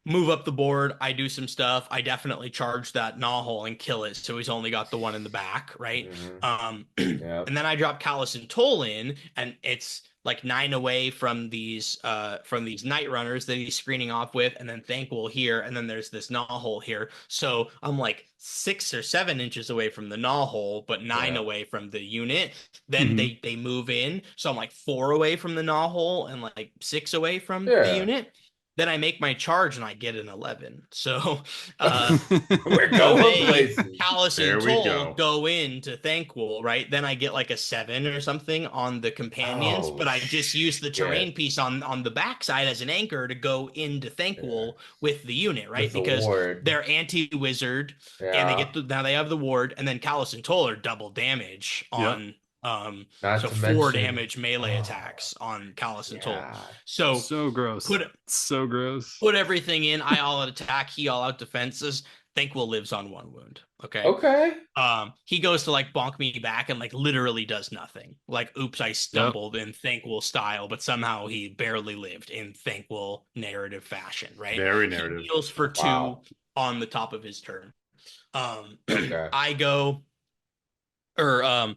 move up the board, I do some stuff. I definitely charge that gnaw hole and kill it. So he's only got the one in the back, right? And then I drop Callus and Toll in, and it's like 9 away from these night runners that he's screening off with, and then Thankful here, and then there's this gnaw hole here. So I'm like 6 or 7 inches away from the gnaw hole, but 9 away from the unit. Then they move in, so I'm like 4 away from the gnaw hole and like 6 away from the unit. Then I make my charge and I get an 11. So we're going places. Callus and Toll go into Thankful, right? Then I get like a 7 or something on the companions, but I just use the terrain piece on the backside as an anchor to go into Thankful with the unit, right? Because they're anti-wizard and now they have the ward, and then Callus and Toll are double damage on so 4 damage melee attacks on Callus and Toll. So gross. So gross. Put everything in. I all out attack. He all out defenses. Thankful lives on 1 wound. Okay. He goes to like bonk me back and like literally does nothing. Like, oops, I stumbled in Thankful style, but somehow he barely lived in Thankful narrative fashion, right? Very narrative. He heals for 2 on the top of his turn. I go, or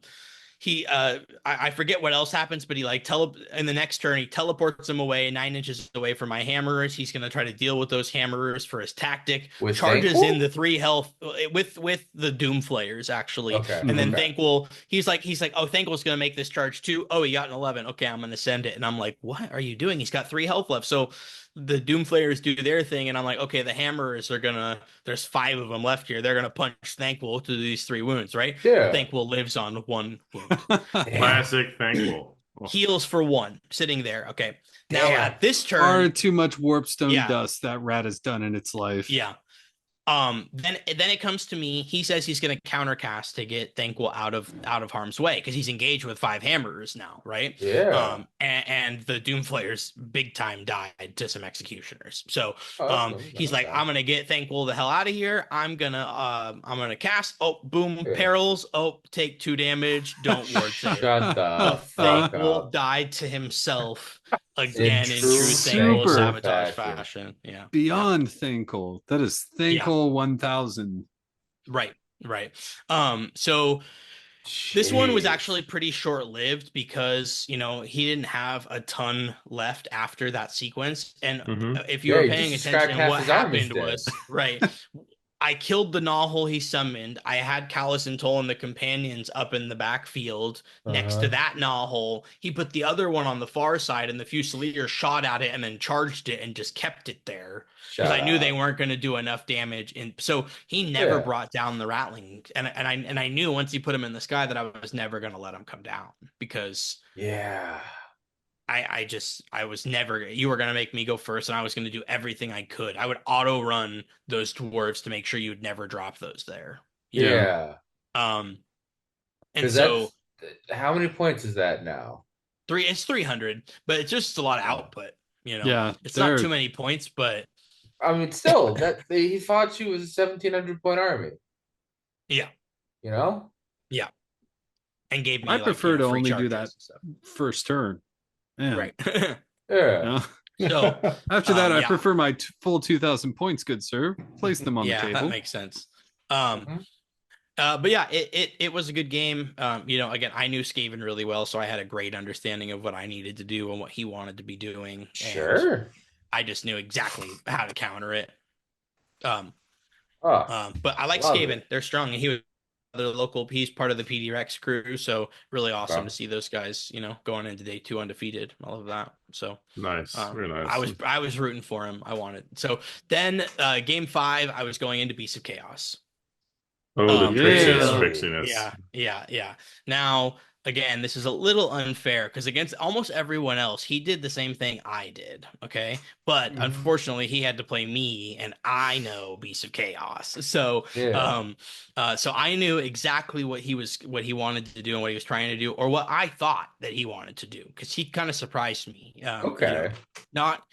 I forget what else happens, but he like in the next turn he teleports him away 9 inches away from my hammerers. He's gonna try to deal with those hammerers for his tactic. Charges in the 3 health with the Doom Flayers actually, and then Thankful. He's like, oh, Thankful's gonna make this charge too. Oh, he got an 11. Okay, I'm gonna send it, and I'm like, what are you doing? He's got 3 health left, so the Doom Flayers do their thing, and I'm like, okay, the hammerers are gonna. There's 5 of them left here. They're gonna punch Thankful to these 3 wounds, right? Yeah. Thankful lives on 1 wound. Classic Thankful. Heals for 1, sitting there. Okay. Now at this turn, far too much warpstone dust that rat has done in its life. Yeah. Then it comes to me. He says he's going to countercast to get Thankful out of harm's way because he's engaged with 5 hammerers now, right? Yeah. And the Doomflayers big time died to some executioners. So he's like, I'm gonna get Thankful the hell out of here. I'm gonna cast. Oh, boom, perils. Oh, take 2 damage. Don't ward save. Shut the fuck Thankful died to himself again in true Thankful sabotage fashion. Yeah. Beyond Thankful. That is Thankful 1000. Right. So This one was Jeez. actually pretty short-lived because, he didn't have a ton left after that sequence. And Mm-hmm. if you Yeah, were he paying just described attention, half what his army's happened dead. was, right, I killed the Nahul he summoned. I had Callus and Toll and the companions up in the backfield next to Uh-huh. that Nahul. He put the other one on the far side, and the Fusilier shot at it and then charged it and just kept it there because I Shut knew they up. weren't going to do enough damage. And so he never Yeah. brought down the Rattling, and I knew once he put him in the sky that I was never going to let him come down because Yeah. I was never, you were going to make me go first, and I was going to do everything I could. I would auto run those dwarves to make sure you'd never drop those there. Yeah. Yeah. Um, and Because so how many points is that now? it's 300, but it's just a lot of Oh. output. Yeah, It's not too many points, but I mean, still, he fought you with a 1,700 point army. yeah, You know? yeah, and gave me I prefer to free only do charges that and stuff. first turn. Yeah. Right. Yeah. So after that, I yeah. prefer my full 2,000 points, good sir. Place them on the table. That makes sense. Mhm. But yeah, it was a good game. Again, I knew Skaven really well, so I had a great understanding of what I needed to do and what he wanted to be doing. And Sure. I just knew exactly how to counter it. Oh, But I like love Skaven. it. They're strong, and he was the local. He's part of the PD Rex crew, so really awesome Wow. to see those guys. Going into day 2 undefeated, all of that. So Nice, very nice. I was rooting for him. I wanted. So then, game 5, I was going into Beasts of Chaos. Oh, the Trixie's yeah. fixing us. Yeah. Now, again, this is a little unfair because against almost everyone else, he did the same thing I did. Okay. But Mhm. unfortunately, he had to play me, and I know Beast of Chaos. So, Yeah. so I knew exactly what he wanted to do and what he was trying to do, or what I thought that he wanted to do, because he kind of surprised me. Okay. Not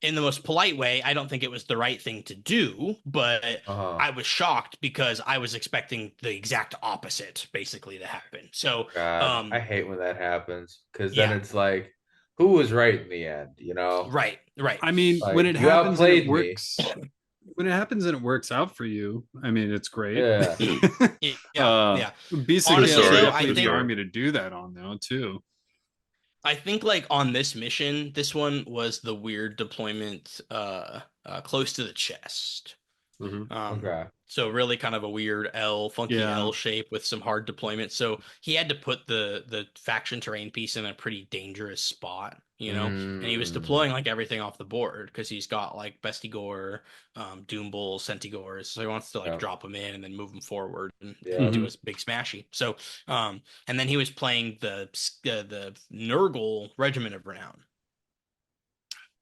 in the most polite way. I don't think it was the right thing to do, but Uh-huh. I was shocked because I was expecting the exact opposite basically to happen. So, God, I hate when that happens because yeah. then it's like, who was right in the end? Right. I mean, Like, when it you happens and outplayed it me. works, when it happens and it works out for you, I mean, it's great. Yeah. Yeah. Beast of Honestly, Chaos though, definitely I the think- army to do that on now too. I think like on this mission, this one was the weird deployment close to the chest. Mhm. Okay. So really kind of a weird funky Yeah. L shape with some hard deployment. So he had to put the faction terrain piece in a pretty dangerous spot, and he was deploying like everything off the board because he's got like Bestigor, Doombull, Centigors. So he wants to like Yeah. drop them in and then move them forward and Yeah. do a big smashy. So, and then he was playing the Nurgle Regiment of Renown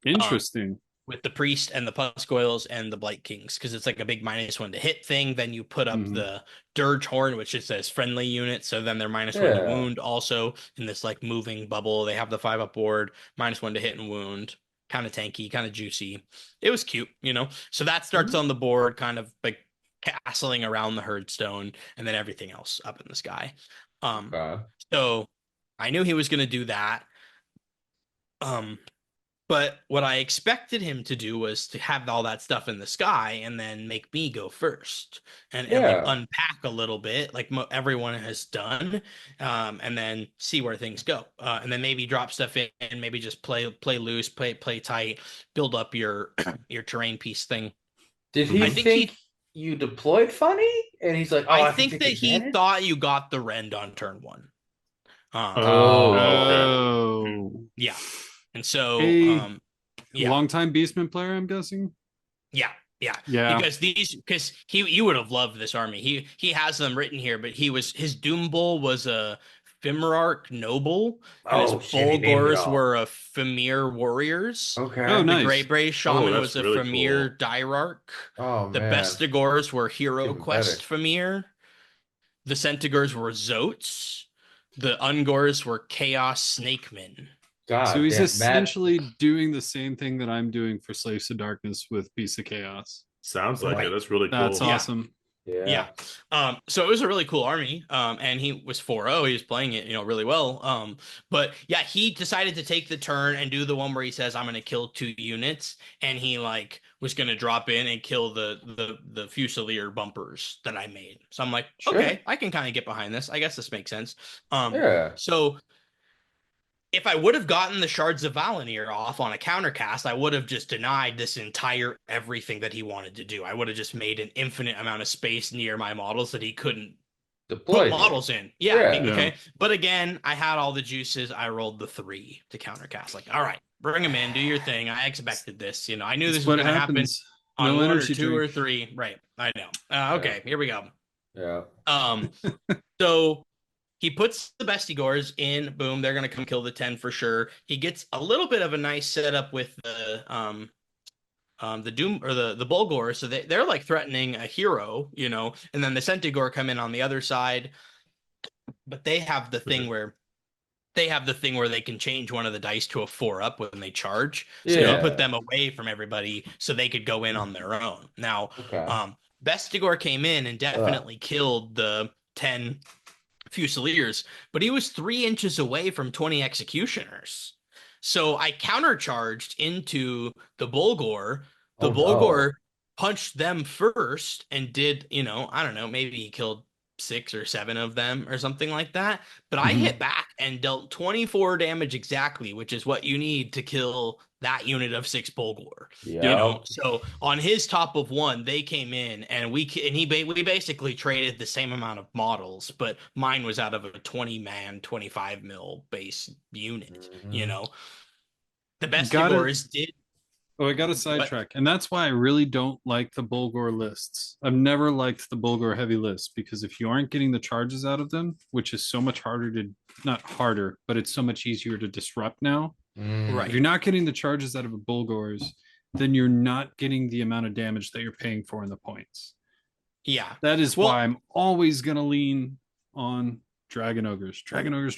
Interesting. with the priest and the Puscoils and the Blight Kings, because it's like a big -1 to hit thing. Then you put up the Dirge Horn, which just says friendly unit, so then they're -1 to wound also in this like moving bubble. They have the 5-up board, -1 to hit and wound, kind of tanky, kind of juicy. It was cute, so that starts on the board, kind of like castling around the Herdstone, and then everything else up in the sky. Okay. So I knew he was going to do that. But what I expected him to do was to have all that stuff in the sky and then make me go first and like unpack a little bit, like everyone has done, and then see where things go, and then maybe drop stuff in and maybe just play loose, play tight, build up your your terrain piece thing. Did he think you deployed funny? And he's like, I think that he thought you got the Rend on turn 1. Okay. Yeah. And so, longtime Beastman player, I'm guessing. Yeah. Because you would have loved this army. He has them written here, but his Doombull was a Fimmerarch noble, and his Bulgors were a Fimir warriors. Okay. Oh, nice. The Grey Bray Shaman was a really Fimir Dirarch. Oh, the man. Bestigors were Hero Even Quest Fimir. The Centigors were Zotes. The Ungors were Chaos Snakemen. God, so he's essentially doing the same thing that I'm doing for Slaves to Darkness with Beast of Chaos. Sounds like it. That's really cool. That's awesome. Yeah. So it was a really cool army. And he was 4-0. He was playing it, really well. But yeah, he decided to take the turn and do the one where he says, I'm gonna kill 2 units, and he like was gonna drop in and kill the Fusilier bumpers that I made. So I'm like, Sure. okay, I can kind of get behind this. I guess this makes sense. Yeah. So if I would have gotten the Shards of Valinir off on a countercast, I would have just denied this entire everything that he wanted to do. I would have just made an infinite amount of space near my models that he couldn't Deploy put models in. Yeah, okay. But again, I had all the juices. I rolled the 3 to countercast. Like, all right, bring him in, do your thing. I expected this. I knew this was going to happen on no 1 or energy 2 drink. or 3. Right. I know. Okay, here we go. Yeah. So he puts the Bestigors in. Boom, they're gonna come kill the 10 for sure. He gets a little bit of a nice setup with the Doom or the Bulgor, so they're like threatening a hero, and then the Centigor come in on the other side, but they have the thing where they can change one of the dice to a 4-up when they charge. So you put them away from everybody so they could go in on their own. Now, Bestigor came in and definitely killed the 10 Fusiliers, but he was 3 inches away from 20 Executioners. So I countercharged into the Bulgor. The Bulgor punched them first and did, I don't know, maybe he killed 6 or 7 of them or something like that. But I hit back and dealt 24 damage exactly, which is what you need to kill that unit of 6 Bulgor. So on his top of 1, they came in and we basically traded the same amount of models, but mine was out of a 20-man, 25 mil base unit. The Bestigors did. Oh, I got a sidetrack. And that's why I really don't like the Bulgor lists. I've never liked the Bulgor heavy lists because if you aren't getting the charges out of them, which is so much harder to, not harder, but it's so much easier to disrupt now. Right. If you're not getting the charges out of a Bulgors, then you're not getting the amount of damage that you're paying for in the points. Yeah. That is why I'm always going to lean on Dragon Ogres. Big Dragon Ogre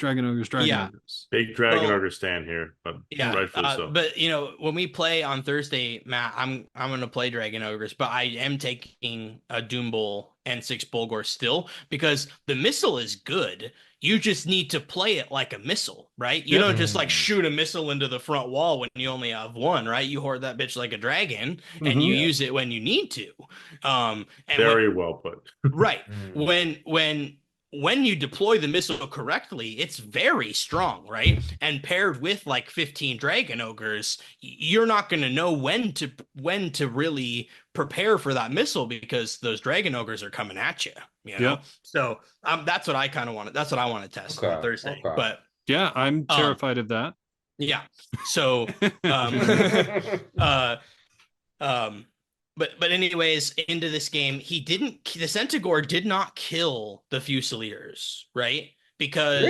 stand here, but rightfully so. But when we play on Thursday, Matt, I'm gonna play Dragon Ogres, but I am taking a Doom Bull and 6 Bulgor still because the missile is good. You just need to play it like a missile, right? You don't just like shoot a missile into the front wall when you only have 1, right? You hoard that bitch like a dragon and you use it when you need to. And very well put. Right. When you deploy the missile correctly, it's very strong, right? And paired with like 15 Dragon Ogres, you're not going to know when to really prepare for that missile because those Dragon Ogres are coming at you. So that's what I kind of want. That's what I want to test on Thursday. But yeah, I'm terrified of that. Yeah. So But anyways, into this game, the Centigor did not kill the Fusiliers, right? Because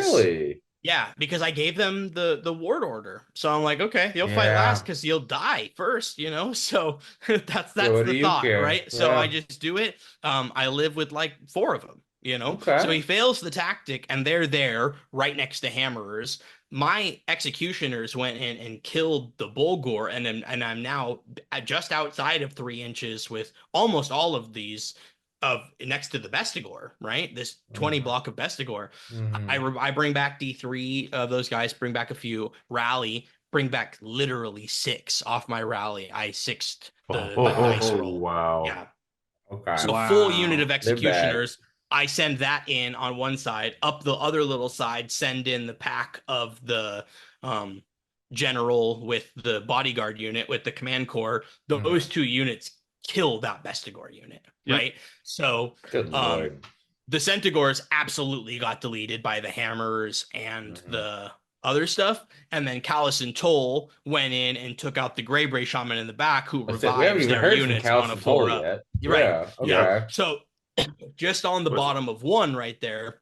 because I gave them the ward order. So I'm like, okay, you'll fight last because you'll die first, So that's the thought, right? Yeah. So I just do it. I live with like 4 of them, So he fails the tactic, and they're there right next to hammerers. My executioners went in and killed the Bulgor, and I'm now just outside of 3 inches with almost all of these next to the Bestigor, right? This 20 block of Bestigor. I bring back D3 of those guys, bring back a few, rally, bring back literally 6 off my rally. I 6'd the dice roll. Wow. Yeah. Okay. So full unit of executioners. I send that in on one side, up the other little side, send in the pack of the general with the bodyguard unit with the command corps. Those 2 units kill that Bestigor unit, right? So the Centigors absolutely got deleted by the hammers and the other stuff. And then Callus and Toll went in and took out the Greybrae Shaman in the back who revives their units on a 4-up. Right. Yeah. So just on the bottom of 1 right there,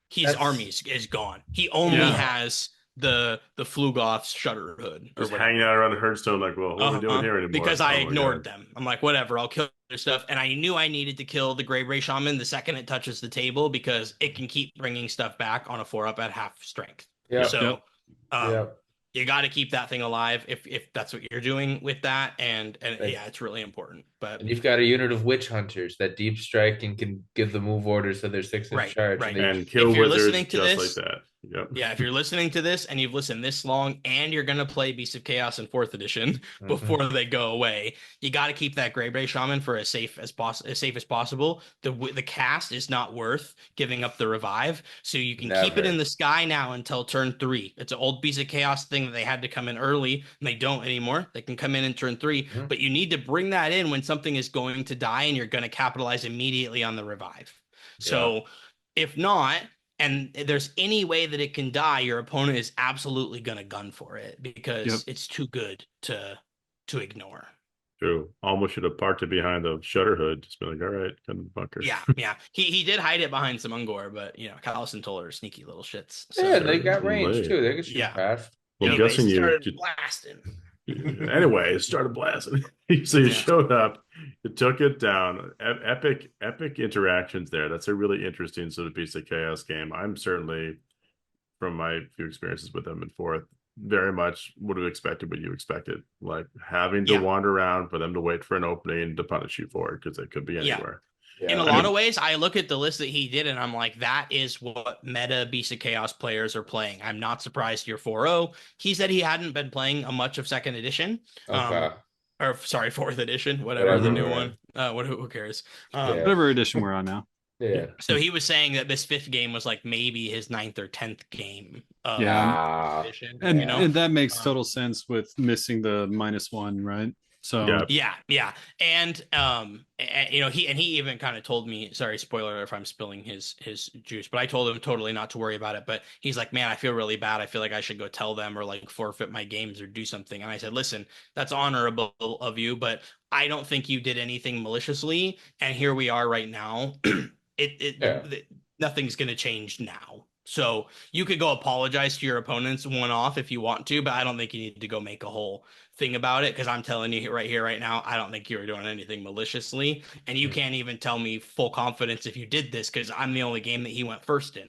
his army is gone. He only has the Flugoth's Shutter Hood. Just hanging out around the Herdstone like, well, what are we doing here anymore? Because I ignored them. I'm like, whatever, I'll kill their stuff. And I knew I needed to kill the Greybrae Shaman the second it touches the table because it can keep bringing stuff back on a 4-up at half strength. Yeah. So You got to keep that thing alive if that's what you're doing with that, and yeah, it's really important. But And you've got a unit of witch hunters that deep strike and can give the move orders so they're 6-inch right, charge, and right. they And kill If you're wizards listening to just like this, that. Yep. yeah, if you're listening to this and you've listened this long and you're gonna play Beasts of Chaos in fourth edition before they go away, you got to keep that Grey Bray Shaman for as safe as possible. The cast is not worth giving up the revive, so you can keep it in Never. the sky now until turn 3. It's an old Beasts of Chaos thing that they had to come in early, and they don't anymore. They can come in turn 3, but you need to bring that in when something is going to die and you're going to capitalize immediately on the revive. So if not, and there's any way that it can die, your opponent is absolutely going to gun for it because it's too good to ignore. True. Almost should have parked it behind the shutter hood. Just been like, all right, come in the bunker. Yeah. He did hide it behind some Ungor, but Callison told her sneaky little shits. So. Yeah, they got range too. They could shoot past. Well, Anyways, guessing started blasting. Anyway, it started blasting. So you showed up, you took it down. Epic interactions there. That's a really interesting sort of piece of chaos game. I'm certainly, from my few experiences with them in fourth, very much would have expected what you expected. Like having to wander around for them to wait for an opening to punish you for it, because it could be anywhere. In a lot of ways, I look at the list that he did and I'm like, that is what meta Beast of Chaos players are playing. I'm not surprised you're 4-0. He said he hadn't been playing a much of second edition. Or sorry, fourth edition, whatever the new one. Who cares? Whatever edition we're on now. Yeah. So he was saying that this 5th game was like maybe his 9th or 10th game. Edition, and that makes total sense with missing the -1, right? So yeah, and he even kind of told me, sorry, spoiler if I'm spilling his juice, but I told him totally not to worry about it. But he's like, man, I feel really bad. I feel like I should go tell them or like forfeit my games or do something. And I said, listen, that's honorable of you, but I don't think you did anything maliciously. And here we are right now. Nothing's gonna change now. So you could go apologize to your opponents one-off if you want to, but I don't think you need to go make a whole thing about it, because I'm telling you right here, right now, I don't think you were doing anything maliciously. And you can't even tell me full confidence if you did this, because I'm the only game that he went first in.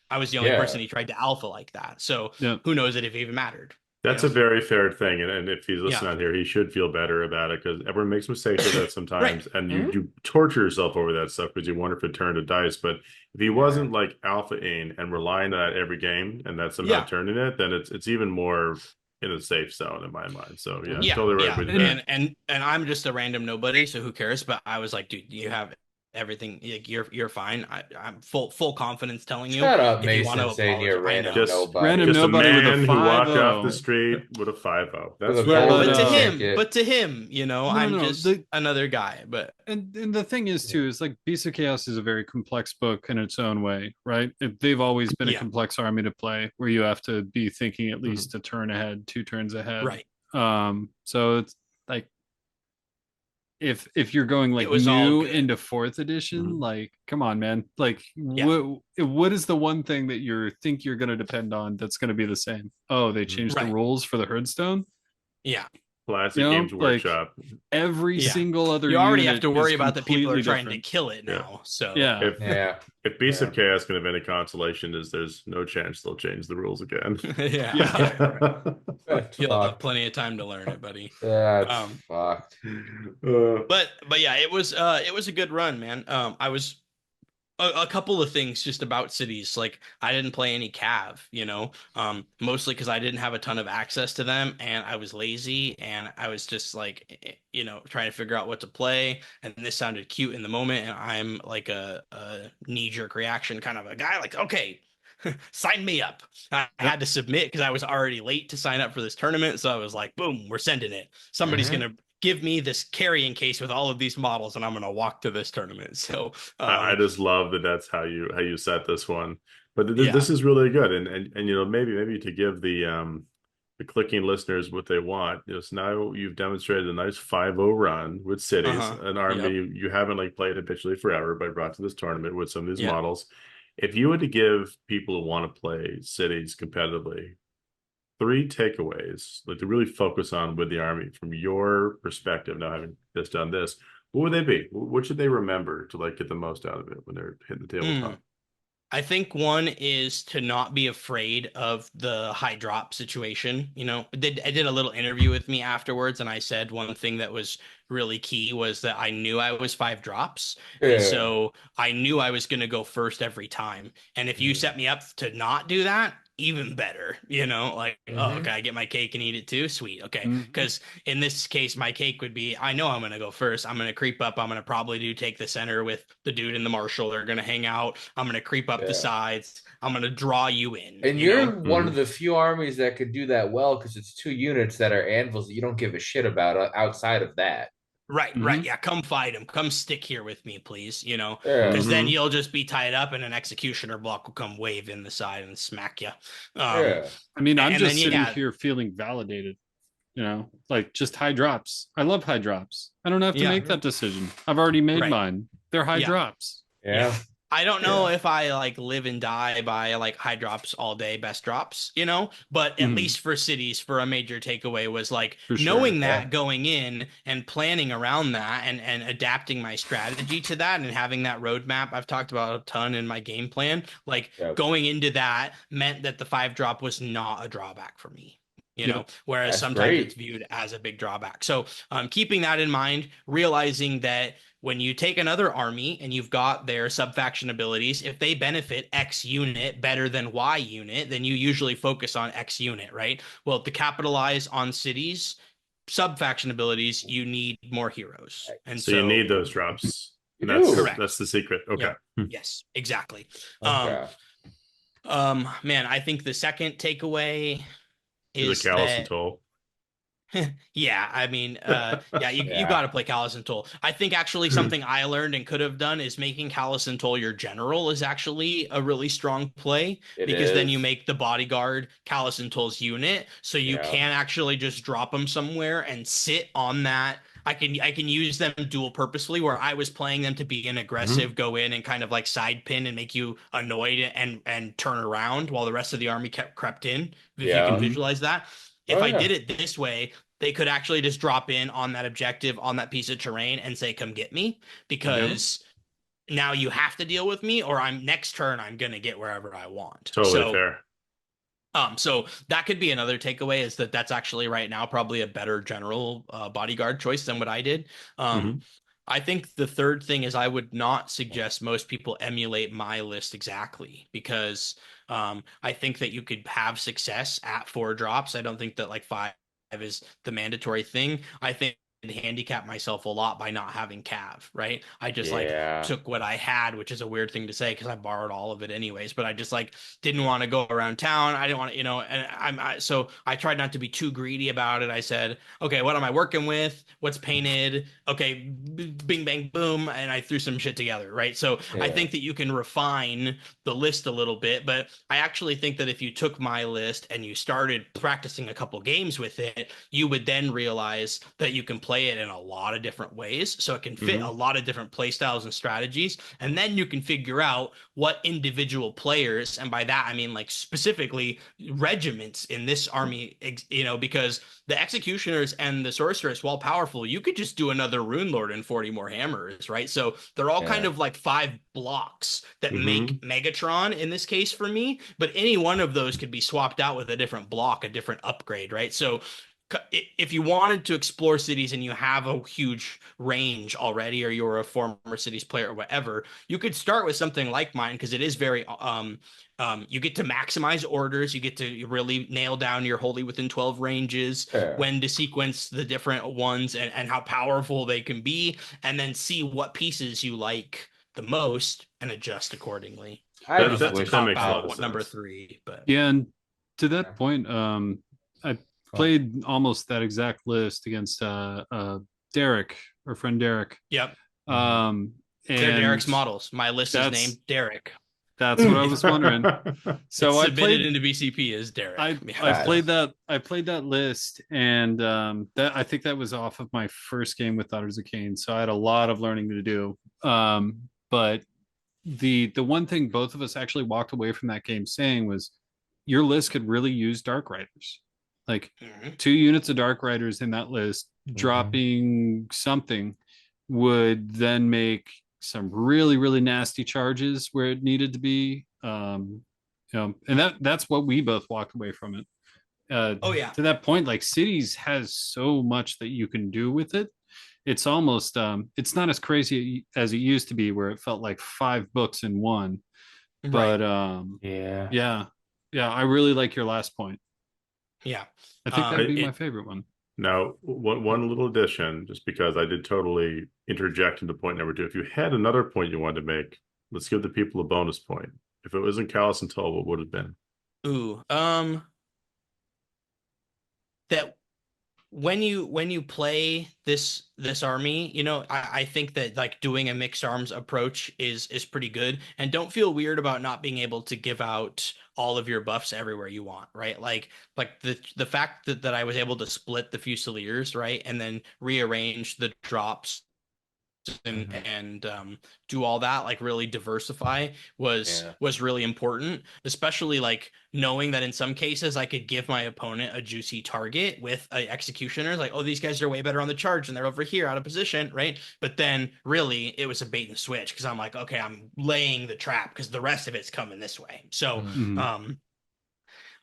I was the only person he tried to alpha like that. So who knows it if it even mattered. That's a very fair thing. And if he's listening out here, he should feel better about it, because everyone makes mistakes with that sometimes. And you torture yourself over that stuff because you wonder if it turned a dice. But if he wasn't like alpha-ing and relying on that every game and that's somehow turning it, then it's even more in a safe zone in my mind. So totally right with that. And I'm just a random nobody, so who cares? But I was like, dude, you have everything, like you're fine. I'm full confidence telling you. Shut up, Mason, saying you're random nobody. Random nobody with a 5-0. Who walked off the street with a 5-0. That's but to him, I'm just another guy. But and the thing is too, is like Beast of Chaos is a very complex book in its own way, right? They've always been a complex army to play, where you have to be thinking at least a turn ahead, 2 turns ahead, right? So it's like, if you're going like new into 4th edition, like come on, man, like what is the one thing that you think you're going to depend on that's going to be the same? Oh, they changed the rules for the Herdstone. Classic Games Workshop. Every single other you already have to worry about the people who are trying to kill it now. So if Beast of Chaos can have any consolation, is there's no chance they'll change the rules again. You'll have plenty of time to learn it, buddy. That's fucked. But yeah, it was a good run, man. I was a couple of things just about cities. Like I didn't play any Cav, mostly because I didn't have a ton of access to them, and I was lazy, and I was just like, trying to figure out what to play. And this sounded cute in the moment, and I'm like a knee-jerk reaction kind of a guy. Like, okay, sign me up. I had to submit because I was already late to sign up for this tournament, so I was like, boom, we're sending it. Somebody's gonna give me this carrying case with all of these models, and I'm going to walk to this tournament. So I just love that that's how you set this one. But this is really good, and maybe to give the clicking listeners what they want. So now you've demonstrated a nice 5-0 run with cities, an army you haven't played habitually forever, but brought to this tournament with some of these models. If you were to give people who want to play cities competitively 3 takeaways, to really focus on with the army from your perspective, now having just done this, what would they be? What should they remember to get the most out of it when they're hitting the tabletop? I think one is to not be afraid of the high drop situation. I did a little interview with me afterwards, and I said one thing that was really key was that I knew I was 5 drops. And Yeah. so I knew I was going to go first every time. And if you Mm-hmm. set me up to not do that, even better, like, oh, Mm-hmm. okay, I get my cake and eat it too. Sweet. Okay. Mhm. Because in this case, my cake would be, I know I'm going to go first. I'm going to creep up. I'm going to probably take the center with the dude and the marshal. They're going to hang out. I'm going to creep up the Yeah. sides. I'm going to draw you in, And you know? you're one of the few armies that could do that well because it's 2 units that are anvils that you don't give a shit about outside of that. Right, right. Mhm. Yeah, come fight him. Come stick here with me, please. Yeah. Because then Hmm. you'll just be tied up and an executioner block will come wave in the side and smack you. Um, Yeah. I mean, I'm and then, just sitting yeah, here feeling validated, like just high drops. I love high drops. I don't have to yeah, make that decision. I've already made right. mine. They're high Yeah. drops. Yeah. Yeah. I don't know Yeah. if I like live and die by like high drops all day, best drops, but at Mhm. least for cities, for a major takeaway was like For sure. knowing Yeah. that going in and planning around that and adapting my strategy to that and having that roadmap I've talked about a ton in my game plan. Like Yep. going into that meant that the 5 drop was not a drawback for me. Yep. Whereas That's sometimes it's great. viewed as a big drawback. So, keeping that in mind, realizing that when you take another army and you've got their subfaction abilities, if they benefit X unit better than Y unit, then you usually focus on X unit, right? Well, to capitalize on cities, subfaction abilities, you need more heroes. And So you so, need those drops, You and that's do. correct. that's the secret. Okay. Yep. Yes, exactly. Um, Okay. man, I think the second takeaway To the is callous and that toll. Yeah, I mean, yeah, you got Yeah. to play Callus and Toll. I think actually something I learned and could have done is making Callus and Toll your general is actually a really strong play It because then you is. make the bodyguard Callus and Toll's unit, so you Yeah. can actually just drop them somewhere and sit on that. I can use them dual purposefully where I was playing them to be an Mhm. aggressive, go in and kind of like side pin and make you annoyed and turn around while the rest of the army kept crept in. If you can Yeah. Mhm. visualize that. If Oh I did yeah. it this way, they could actually just drop in on that objective on that piece of terrain and say, come get me, Yep. because now you have to deal with me, or I'm next turn, I'm gonna get wherever I want. Totally fair. So that could be another takeaway is that that's actually right now probably a better general bodyguard choice than what I did. Um, Hmm. I think the third thing is I would not suggest most people emulate my list exactly because I think that you could have success at 4 drops. I don't think that like 5 is the mandatory thing. I think I handicap myself a lot by not having Cav, right? I just like Yeah. took what I had, which is a weird thing to say because I borrowed all of it anyways, but I just like didn't want to go around town. I didn't want to, and so I tried not to be too greedy about it. I said, okay, what am I working with? What's painted? Okay, bing, bang, boom. And I threw some shit together, right? So I Yeah. think that you can refine the list a little bit, but I actually think that if you took my list and you started practicing a couple games with it, you would then realize that you can play it in a lot of different ways. So it can fit a Hmm. lot of different play styles and strategies. And then you can figure out what individual players, and by that I mean like specifically regiments in this army, because the executioners and the sorceress, while powerful, you could just do another rune lord and 40 more hammers, right? So they're all kind Yeah. of like 5 blocks that Hmm. make Megatron in this case for me, but any one of those could be swapped out with a different block, a different upgrade, right? So if you wanted to explore cities and you have a huge range already, or you're a former cities player or whatever, you could start with something like mine because it is very you get to maximize orders, you get to really nail down your wholly within 12 ranges, Yeah. when to sequence the different ones and how powerful they can be, and then see what pieces you like the most and adjust accordingly. I I know just That that's a wish. that cop makes a lot out of what number sense. 3, but Yeah, and to that Yeah. point, I Oh. played almost that exact list against Derek, our friend Derek. yep. Mhm. Um, They're and Derek's models. My list is that's named Derek. that's what I was wondering. It's So I submitted played into BCP as Derek. I Yeah. I played Nice. that list, and that I think that was off of my first game with Daughters of Cain, so I had a lot of learning to do. But the one thing both of us actually walked away from that game saying was your list could really use Dark Riders. Like Mhm. 2 units of Dark Riders in that list, Mhm. dropping something would then make some really, really nasty charges where it needed to be And that's what we both walked away from it. Oh yeah. To that point, like Cities has so much that you can do with it. It's almost it's not as crazy as it used to be, where it felt like 5 books in one. But Yeah. yeah, I really like your last point. Yeah. I think that'd be it, my favorite one. Now, one little addition, just because I did totally interject into point number two. If you had another point you wanted to make, let's give the people a bonus point. If it wasn't Callus and Toll, what would it have been? ooh, that when you play this army, I think that like doing a mixed arms approach is pretty good, and don't feel weird about not being able to give out all of your buffs everywhere you want, right? Like the fact that I was able to split the Fusiliers, right, and then rearrange the drops and do all that, like really diversify was really important, especially like knowing that in some cases I could give my opponent a juicy target with a executioner, like, oh, these guys are way better on the charge and they're over here out of position, right? But then really it was a bait and switch because I'm like, okay, I'm laying the trap because the rest of it's coming this way. So Mhm.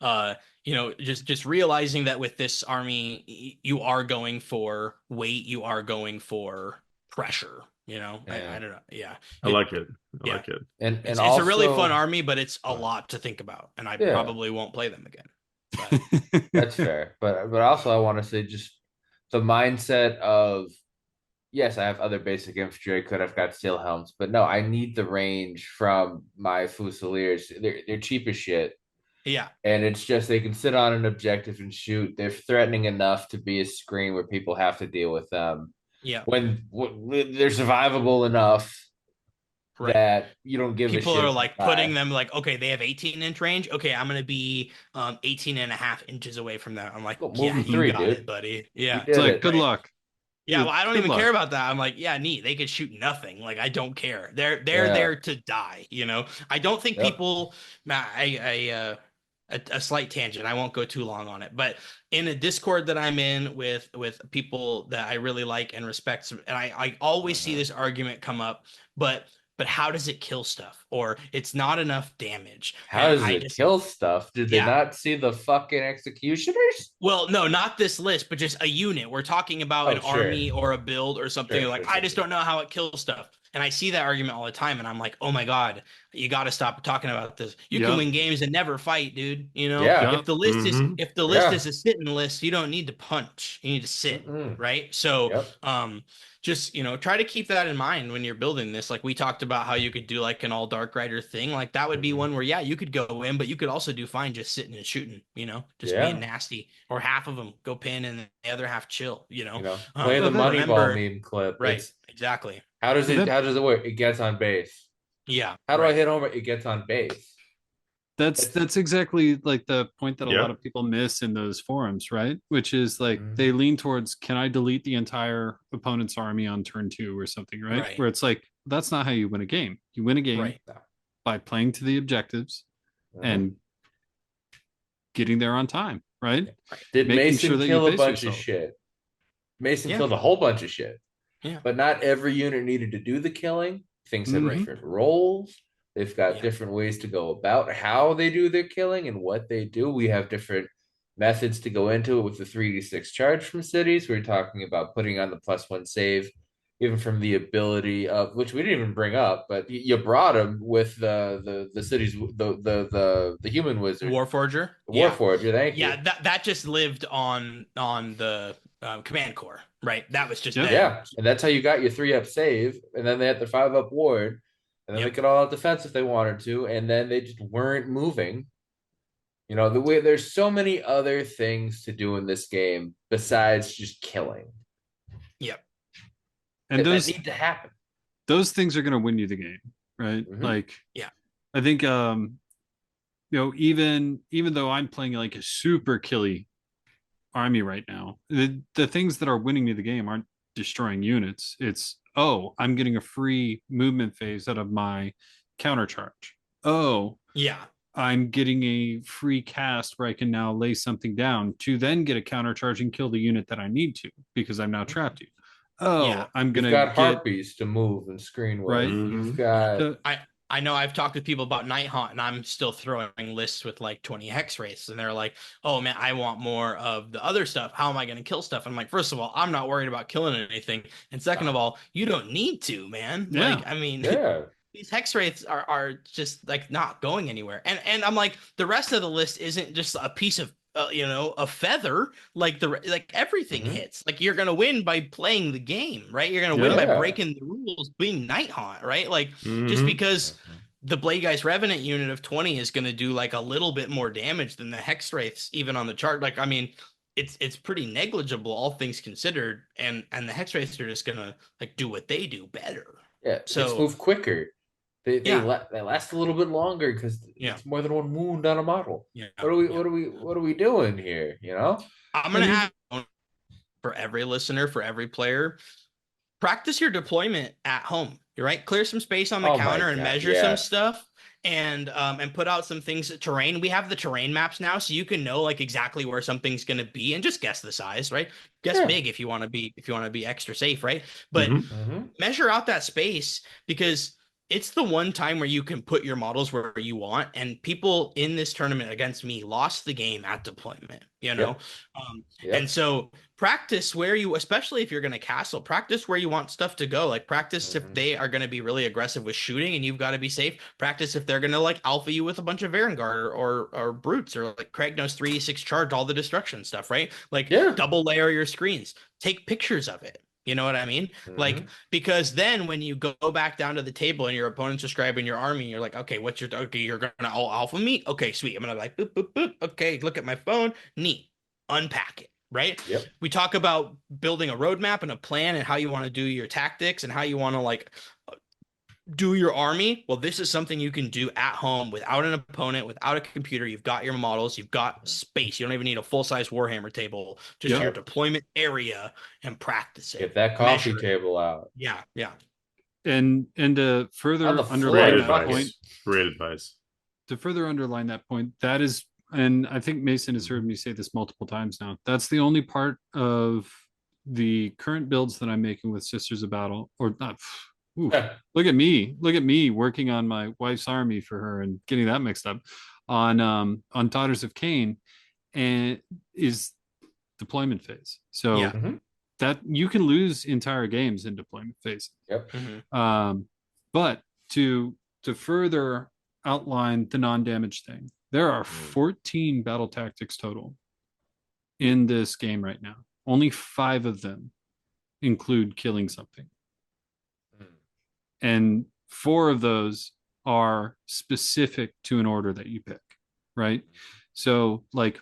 uh just realizing that with this army you are going for weight, you are going for pressure. I don't know. Yeah. I like it. I Yeah. like it. And It's a really also, fun army, but it's a lot to think about, and I yeah, probably won't play them again. But that's fair. But also I want to say just the mindset of yes, I have other basic infantry. I could have got steel helms, but no, I need the range from my Fusiliers. They're cheap as shit. yeah, And it's just they can sit on an objective and shoot. They're threatening enough to be a screen where people have to deal with them. yeah, When they're survivable enough right. that you don't give a People shit are if you like putting die. them like, okay, they have 18-inch range. Okay, I'm gonna be 18 and a half inches away from that. I'm like, Go move yeah, in you three, got it, dude. buddy. You Yeah, It's did like, it. good right. luck. Yeah, well, I don't Good even care luck. about that. I'm like, yeah, neat. They could shoot nothing. Like, I don't care. They're Yeah. there to die. I don't think Yep. people. A slight tangent. I won't go too long on it, but in a Discord that I'm in with people that I really like and respect, and I always see Uh-huh. this argument come up, but how does it kill stuff? Or it's not enough damage, How and does I it just kill stuff? Did they yeah. not see the fucking executioners? Well, no, not this list, but just a unit. We're talking about Oh, an sure. army or a build or something. Sure, Like, sure, I sure, just sure. don't know how it kills stuff. And I see that argument all the time, and I'm like, oh my God, you got to stop talking about this. You can Yep. win games and never fight, dude. Yeah. If Yep. the list is Mm-hmm. if the list Yeah. is a sitting list, you don't need to punch. You need to sit, Mm-mm. right? So, Yep. just try to keep that in mind when you're building this. Like we talked about how you could do like an all dark rider thing. Like that would be Mm-hmm. one where yeah, you could go in, but you could also do fine just sitting and shooting, just being Yeah. nasty. Or half of them go pin and the other half chill, Play the Well, that- Moneyball remember, meme clip. right, It's exactly. how does well, it that how does it work? It gets on base. Yeah, How do I right. hit home? It gets on base. that's It's that's exactly like the point that a lot Yep. of people miss in those forums, right? Which is like they Mhm. lean towards, can I delete the entire opponent's army on turn 2 or something, right? Right. Where it's like, that's not how you win a game. You win a game Right. by playing to the objectives Mhm. and getting there on time, right? Did Making sure Mason that you kill a pace bunch of yourself. shit? Mason Yeah. killed a whole bunch of shit. Yeah. But not every unit needed to do the killing. Things have Mhm. different roles. They've got Yeah. different ways to go about how they do their killing and what they do. We have different methods to go into it with the 3d6 charge from cities. We're talking about putting on the +1 save, even from the ability of which we didn't even bring up, but you brought him with the cities the human wizard, Warforger. the Yeah. Warforger. Thank you. Yeah, that just lived on the command core, right? That was just Yep. there. Yeah, and that's how you got your 3-up save, and then they had their 5-up ward, and then they Yep. could all out defense if they wanted to, and then they just weren't moving. The way there's so many other things to do in this game besides just killing Yep. And that need to happen. those things are going to win you the game, right? Mhm. Like, Yeah. I think even though I'm playing like a super killy army right now, the things that are winning me the game aren't destroying units. It's, oh, I'm getting a free movement phase out of my counter charge. Oh, Yeah. I'm getting a free cast where I can now lay something down to then get a counter charge and kill the unit that I need to because I'm now trapped you. Oh, Yeah. I'm You've gonna got get harpies to move and screen with. right. Mhm. You've got So I know I've talked with people about Night Haunt, and I'm still throwing lists with like 20 hex wraiths, and they're like, "Oh man, I want more of the other stuff. How am I going to kill stuff?" I'm like, first of all, I'm not worried about killing anything, and second of all, you don't need to, man. Yeah. Like, I mean, Yeah. these hex wraiths are just like not going anywhere, and I'm like, the rest of the list isn't just a piece of a feather. Like everything Mhm. hits. Like you're gonna win by playing the game, right? You're gonna win Yeah. by Yeah. breaking the rules, being Night Haunt, right? Like just Mhm. because Mhm. the Blade Guy's Revenant unit of 20 is going to do like a little bit more damage than the Hex Wraiths, even on the chart. Like, I mean, it's pretty negligible, all things considered, and the Hex Wraiths are just gonna like do what they do better. Yeah, hits So move quicker. They yeah, they last a little bit longer because yeah, it's more than one wound on a model. yeah, What are we yeah. what are we doing here? You know? I'm And gonna even add for every listener, for every player, practice your deployment at home. You're right. Clear some space on the Oh my counter and god, measure some yeah. stuff and put out some things terrain. We have the terrain maps now, so you can know like exactly where something's gonna be and just guess the size, right? Guess Yeah. big if you want to be extra safe, right? But Mhm. Mm-hmm. measure out that space because it's the one time where you can put your models where you want. And people in this tournament against me lost the game at deployment, you know? Yep. And Yep. so practice where you, especially if you're going to castle, practice where you want stuff to go. Like practice if Mm-hmm. they are going to be really aggressive with shooting and you've got to be safe. Practice if they're going to like alpha you with a bunch of Varangard or brutes or like Craig knows 3d6 charge, all the destruction stuff, right? Like Yeah. double layer your screens, take pictures of it. You know what I mean? Mm-hmm. Like, because then when you go back down to the table and your opponent's describing your army, you're like, okay, okay, you're gonna all alpha me? Okay, sweet. I'm gonna like boop, boop, boop. Okay, look at my phone. Neat. Unpack it, right? Yep. We talk about building a roadmap and a plan and how you want to do your tactics and how you want to like do your army. Well, this is something you can do at home without an opponent, without a computer. You've got your models, you've got space. You don't even need a full-size Warhammer table, just your Yep. deployment area and practice it. Get that coffee Measure it. table out. Yeah, yeah. and to On further the underline Great floor, that fuck point, it. advice. Great advice. to further underline that point, that is, and I think Mason has heard me say this multiple times now. That's the only part of the current builds that I'm making with Sisters of Battle, or not. Oof, look at me working on my wife's army for her and getting that mixed up on Daughters of Cain, and is deployment phase. So Yeah. Mhm. that you can lose entire games in deployment phase. Yep. But to further outline the non-damage thing, there are 14 battle tactics total in this game right now. Only 5 of them include killing something, and 4 of those are specific to an order that you pick, right? So like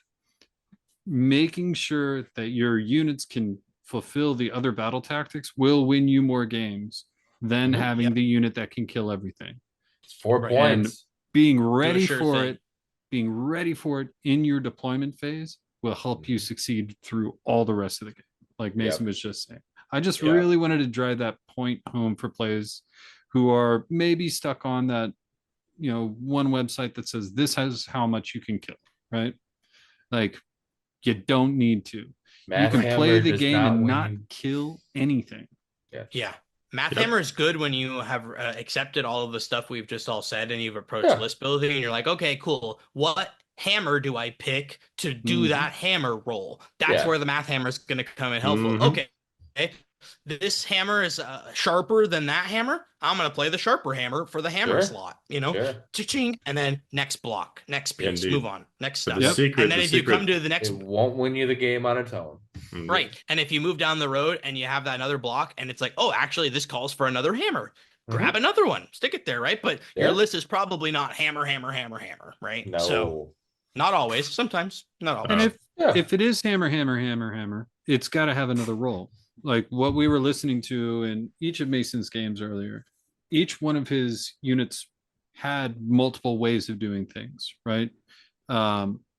making sure that your units can fulfill the other battle tactics will win you more games than Mhm. having Yep. the unit that can kill everything. It's 4 Right. points. Being Do a ready sure for thing. it, being ready for it in your deployment phase will help you succeed through all the rest of the game. Like Mason was just saying. I just Yeah. really wanted to drive that point home for players who are maybe stuck on that, one website that says this is how much you can kill, right? Like you don't need to. You can play Mathhammer the does game and win not you. kill anything. Yeah. Yeah. Mathhammer is good when you have accepted all of the stuff we've just all said and you've approached Yeah. list building and you're like, okay, cool. What hammer do I pick to do Mhm. that hammer roll? That's Yeah. where the math hammer is going to come in helpful. Mhm. Okay. This hammer is sharper than that hammer. I'm going to play the sharper hammer for the hammer Sure. slot, Sure. Cha-ching, and then next block, next piece, Indeed. move on, next But step. the Yep. secret, And then the if you secret, come to the next It won't win you the game on its own. right. And if you move down the road and you have that another block and it's like, oh, actually, this calls for another hammer, grab another one, stick it there, right? But your Yeah. list is probably not hammer, hammer, hammer, hammer, right? No. So not always, sometimes, not always. And Yeah. if it is hammer, hammer, hammer, hammer, it's got to have another role. Like what we were listening to in each of Mason's games earlier, each one of his units had multiple ways of doing things, right?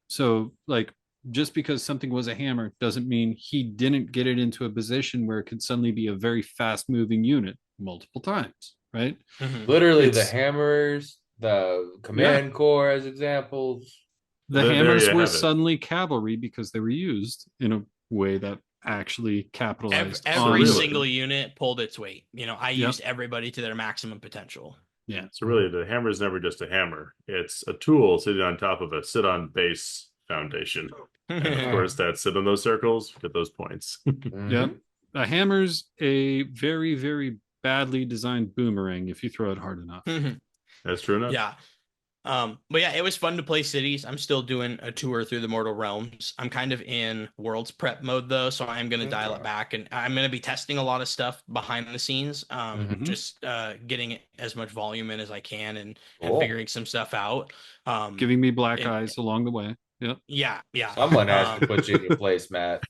So like just because something was a hammer doesn't mean he didn't get it into a position where it could suddenly be a very fast moving unit multiple times, right? Mhm. Literally the It's- hammers, the command core as examples. The There hammers you were have it. suddenly cavalry because they were used in a way that actually capitalized on Every really? single unit pulled its weight. I Yep. used everybody to their maximum potential. Yeah. So really, the hammer is never just a hammer. It's a tool sitting on top of a sit-on base foundation. And of course, that sit on those circles, get those points. Yep. A hammer's a very, very badly designed boomerang if you throw it hard enough. That's true enough. Yeah. But yeah, it was fun to play cities. I'm still doing a tour through the Mortal Realms. I'm kind of in Worlds prep mode though, so I'm going to dial it back, and I'm going to be testing a lot of stuff behind the scenes. Just getting as much volume in as I can, and figuring some stuff out. Giving me black eyes along the way. Yep. Yeah. Someone has to put you in your place, Matt.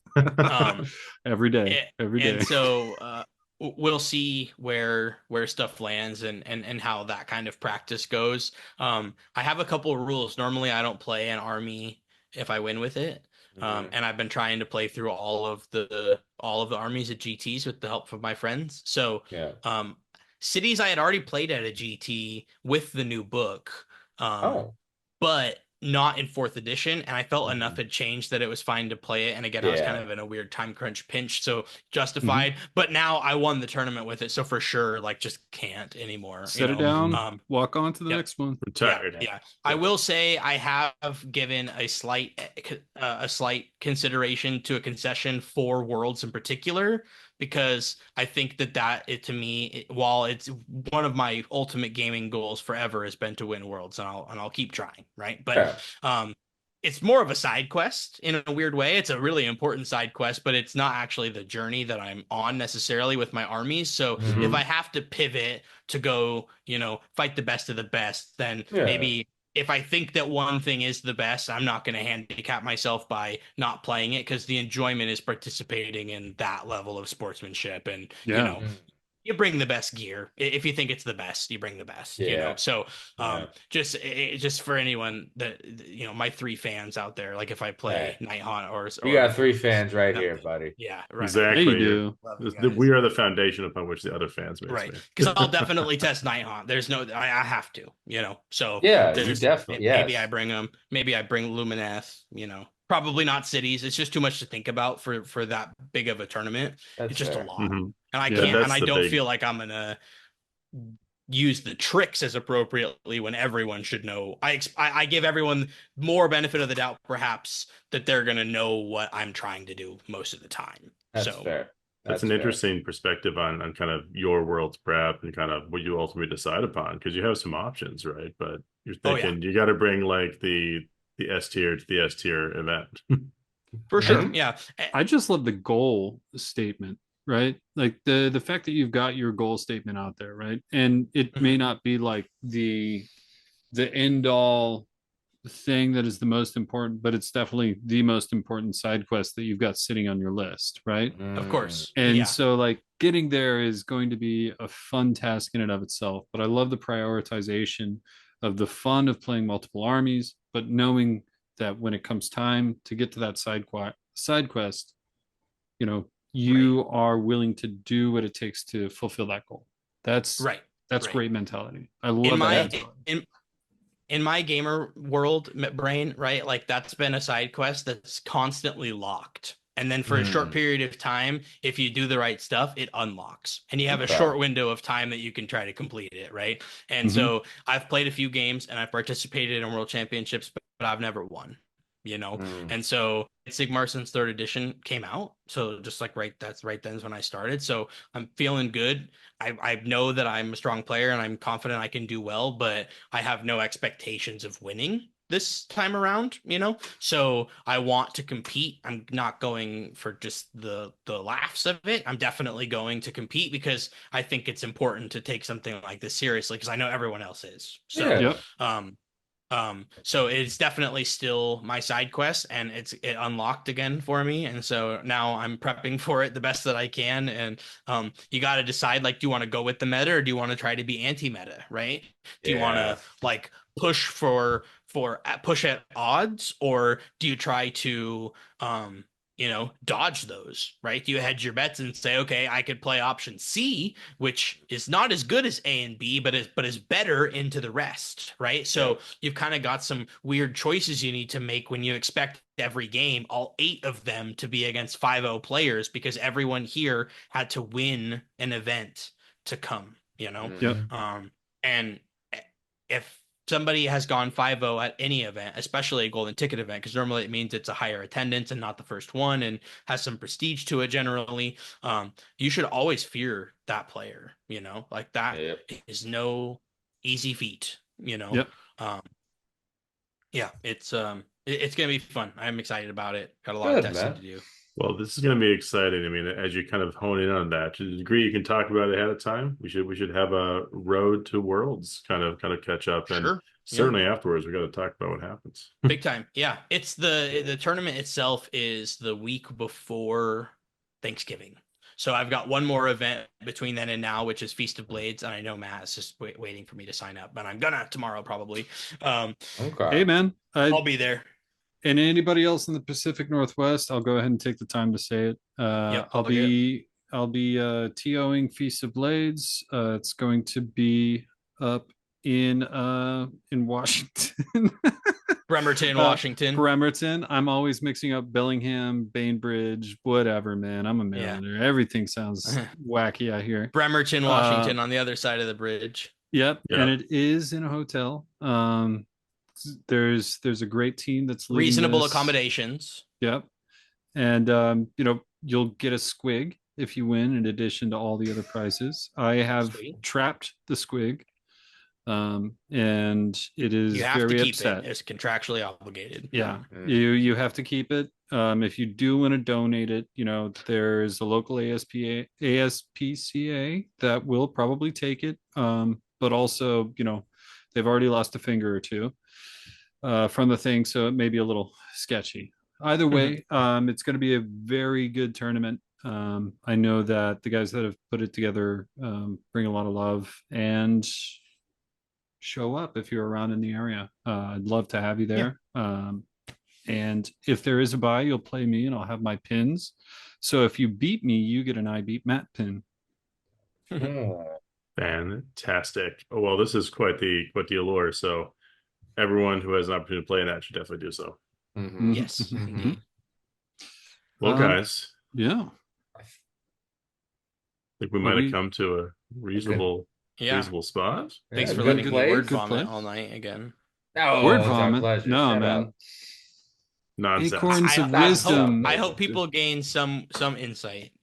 Every day. And so we'll see where stuff lands and how that kind of practice goes. I have a couple of rules. Normally I don't play an army if I win with it. And I've been trying to play through all of the armies at GTs with the help of my friends. So cities I had already played at a GT with the new book. But not in 4th edition, and I felt enough had changed that it was fine to play it. And again, I was kind of in a weird time crunch pinch, so justified. But now I won the tournament with it, so for sure, like, just can't anymore. Set it down, walk on to the next one. Yeah. I will say I have given a slight consideration to a concession for Worlds in particular, because I think to me, while it's one of my ultimate gaming goals forever has been to win Worlds, and I'll keep trying, right? But it's more of a side quest in a weird way. It's a really important side quest, but it's not actually the journey that I'm on necessarily with my armies. So if I have to pivot to go, fight the best of the best, then maybe if I think that one thing is the best, I'm not going to handicap myself by not playing it, because the enjoyment is participating in that level of sportsmanship. And, you bring the best gear. If you think it's the best, you bring the best, So just for anyone that, my 3 fans out there, like if I play Night Haunt or you got 3 fans right here, buddy. Yeah, right. Exactly. Yeah, you do. We are the foundation upon which the other fans make. Right. Because I'll definitely test Night Haunt. There's no, I have to, So you definitely, maybe I bring them. Maybe I bring Lumineth, Probably not cities. It's just too much to think about for that big of a tournament. It's just a lot. And I can't, and I don't feel like I'm gonna use the tricks as appropriately when everyone should know. I give everyone more benefit of the doubt, perhaps, that they're gonna know what I'm trying to do most of the time. That's fair. That's an interesting perspective on kind of your World's prep and kind of what you ultimately decide upon, because you have some options, right? But you're thinking you got to bring like the S tier to the S tier event. For sure. Yeah. I just love the goal statement, right? Like the fact that you've got your goal statement out there, right? And it may not be like the end all thing that is the most important, but it's definitely the most important side quest that you've got sitting on your list, right? Of course. And so like getting there is going to be a fun task in and of itself, but I love the prioritization of the fun of playing multiple armies, but knowing that when it comes time to get to that side quest, you are willing to do what it takes to fulfill that goal. That's great mentality. I love that mentality. In my gamer world brain, right? Like that's been a side quest that's constantly locked. And then for a short period of time, if you do the right stuff, it unlocks. And you have a short window of time that you can try to complete it, right? And so I've played a few games and I've participated in world championships, but I've never won, And so Sigmar since 3rd edition came out. So just like that's right then is when I started. So I'm feeling good. I know that I'm a strong player and I'm confident I can do well, but I have no expectations of winning this time around, so I want to compete. I'm not going for just the laughs of it. I'm definitely going to compete because I think it's important to take something like this seriously, because I know everyone else is. So so it's definitely still my side quest, and it unlocked again for me, and so now I'm prepping for it the best that I can. And you got to decide, like, do you want to go with the meta or do you want to try to be anti-meta, right? Do you want to like push push at odds, or do you try to dodge those, right? Do you hedge your bets and say, okay, I could play option C, which is not as good as A and B, but is better into the rest, right? So you've kind of got some weird choices you need to make when you expect every game, all 8 of them, to be against 5-0 players, because everyone here had to win an event to come, And if somebody has gone 5-0 at any event, especially a golden ticket event, because normally it means it's a higher attendance and not the first one and has some prestige to it generally, you should always fear that player, like that is no easy feat, Yep. Yeah, it's gonna be fun. I'm excited about it. Got a lot Good, of testing man. to do. Well, this is going to be exciting. I mean, as you kind of hone in on that, to the degree you can talk about it ahead of time, we should have a road to Worlds kind of catch up, and Sure. certainly afterwards we got to talk about what happens. Big time. Yeah, it's the tournament itself is the week before Thanksgiving. So I've got one more event between then and now, which is Feast of Blades, and I know Matt is just waiting for me to sign up, but I'm gonna tomorrow probably. Okay. Hey, man. I'll be there. And anybody else in the Pacific Northwest, I'll go ahead and take the time to say it. Yep, I'll be TOing Feast of Blades. It's going to be up in Washington. Bremerton, Washington. Bremerton. I'm always mixing up Bellingham, Bainbridge, whatever, man. I'm a Marylander. Everything sounds wacky out here. Bremerton, Washington, on the other side of the bridge. Yep. And it is in a hotel. There's a great team that's leading reasonable this. Accommodations. Yep. And you'll get a squig if you win, in addition to all the other prizes. I have trapped the squig. And it is you have very to keep upset. It's contractually obligated. Yeah. You have to keep it. If you do want to donate it, there's a local ASPCA that will probably take it. But also, they've already lost a finger or two from the thing, so it may be a little sketchy. Either way, it's going to be a very good tournament. I know that the guys that have put it together bring a lot of love, and show up if you're around in the area. I'd love to have you there. And if there is a buy, you'll play me and I'll have my pins. So if you beat me, you get an I beat Matt pin. Fantastic. Oh, well, this is quite the allure. So everyone who has an opportunity to play in that should definitely do so. Yes. Well, guys. Yeah. I think we might have come to a reasonable spot. Thanks for letting me word vomit all night again. No, word vomit. No, Shut man. Up. Nonsense. Acorns of wisdom. I hope people gain some insight.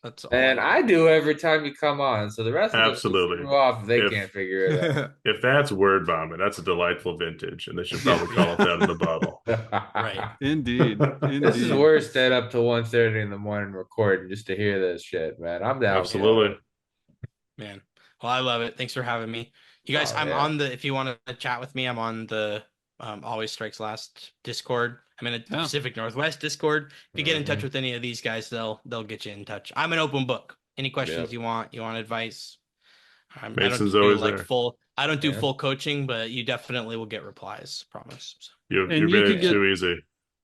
That's all. And I do every time you come on. So the rest of us screw off if they can't figure it out. If that's word vomit, that's a delightful vintage, and they should probably call it that in the bottle. Right. Indeed. This is worse staying up till 1:30 in the morning recording just to hear this shit, man. I'm down. Absolutely. Man. Well, I love it. Thanks for having me. You guys, on the, if you want to chat with me, I'm on the Always Strikes Last Discord. I'm in a Pacific Northwest Discord. If you get in touch with any of these guys, they'll get you in touch. I'm an open book. Any questions you want advice. Mason's always there. I don't do full coaching, but you definitely will get replies. Promise. So. You're being too easy.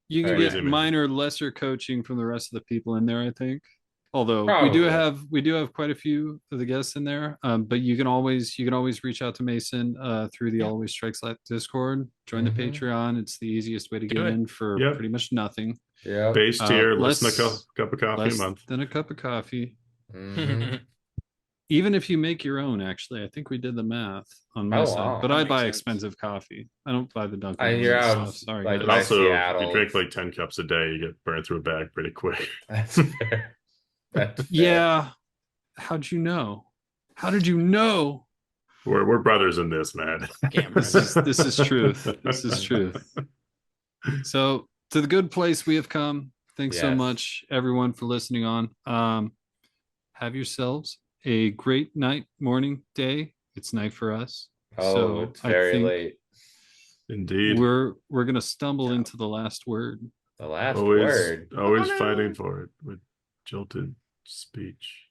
You can get minor, lesser coaching from the rest of the people in there, I think. Although we do have quite a few of the guests in there, but you can always reach out to Mason through the Always Strikes Last Discord. Join the Patreon; it's the easiest way to get in for pretty much nothing. Yeah, base tier, less than a cup of coffee a month. Than a cup of coffee. Even if you make your own, actually, I think we did the math on my side. But I buy expensive coffee. I don't buy the Dunkin'. And you're out. Sorry. Like also, if you drink like 10 cups a day, you get burned through a bag pretty quick. That's fair. Yeah. How'd you know? How did you know? We're brothers in this, man. This is truth. This is truth. So to the good place we have come. Thanks so much, everyone, for listening on. Have yourselves a great night, morning, day. It's night for us. So it's very late. Indeed. We're gonna stumble into the last word. The last word. Always fighting for it with jilted speech.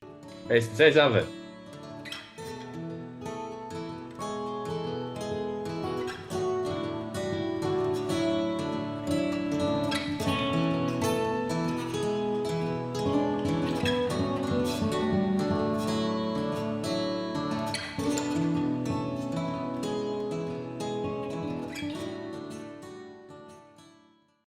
Hey, say something.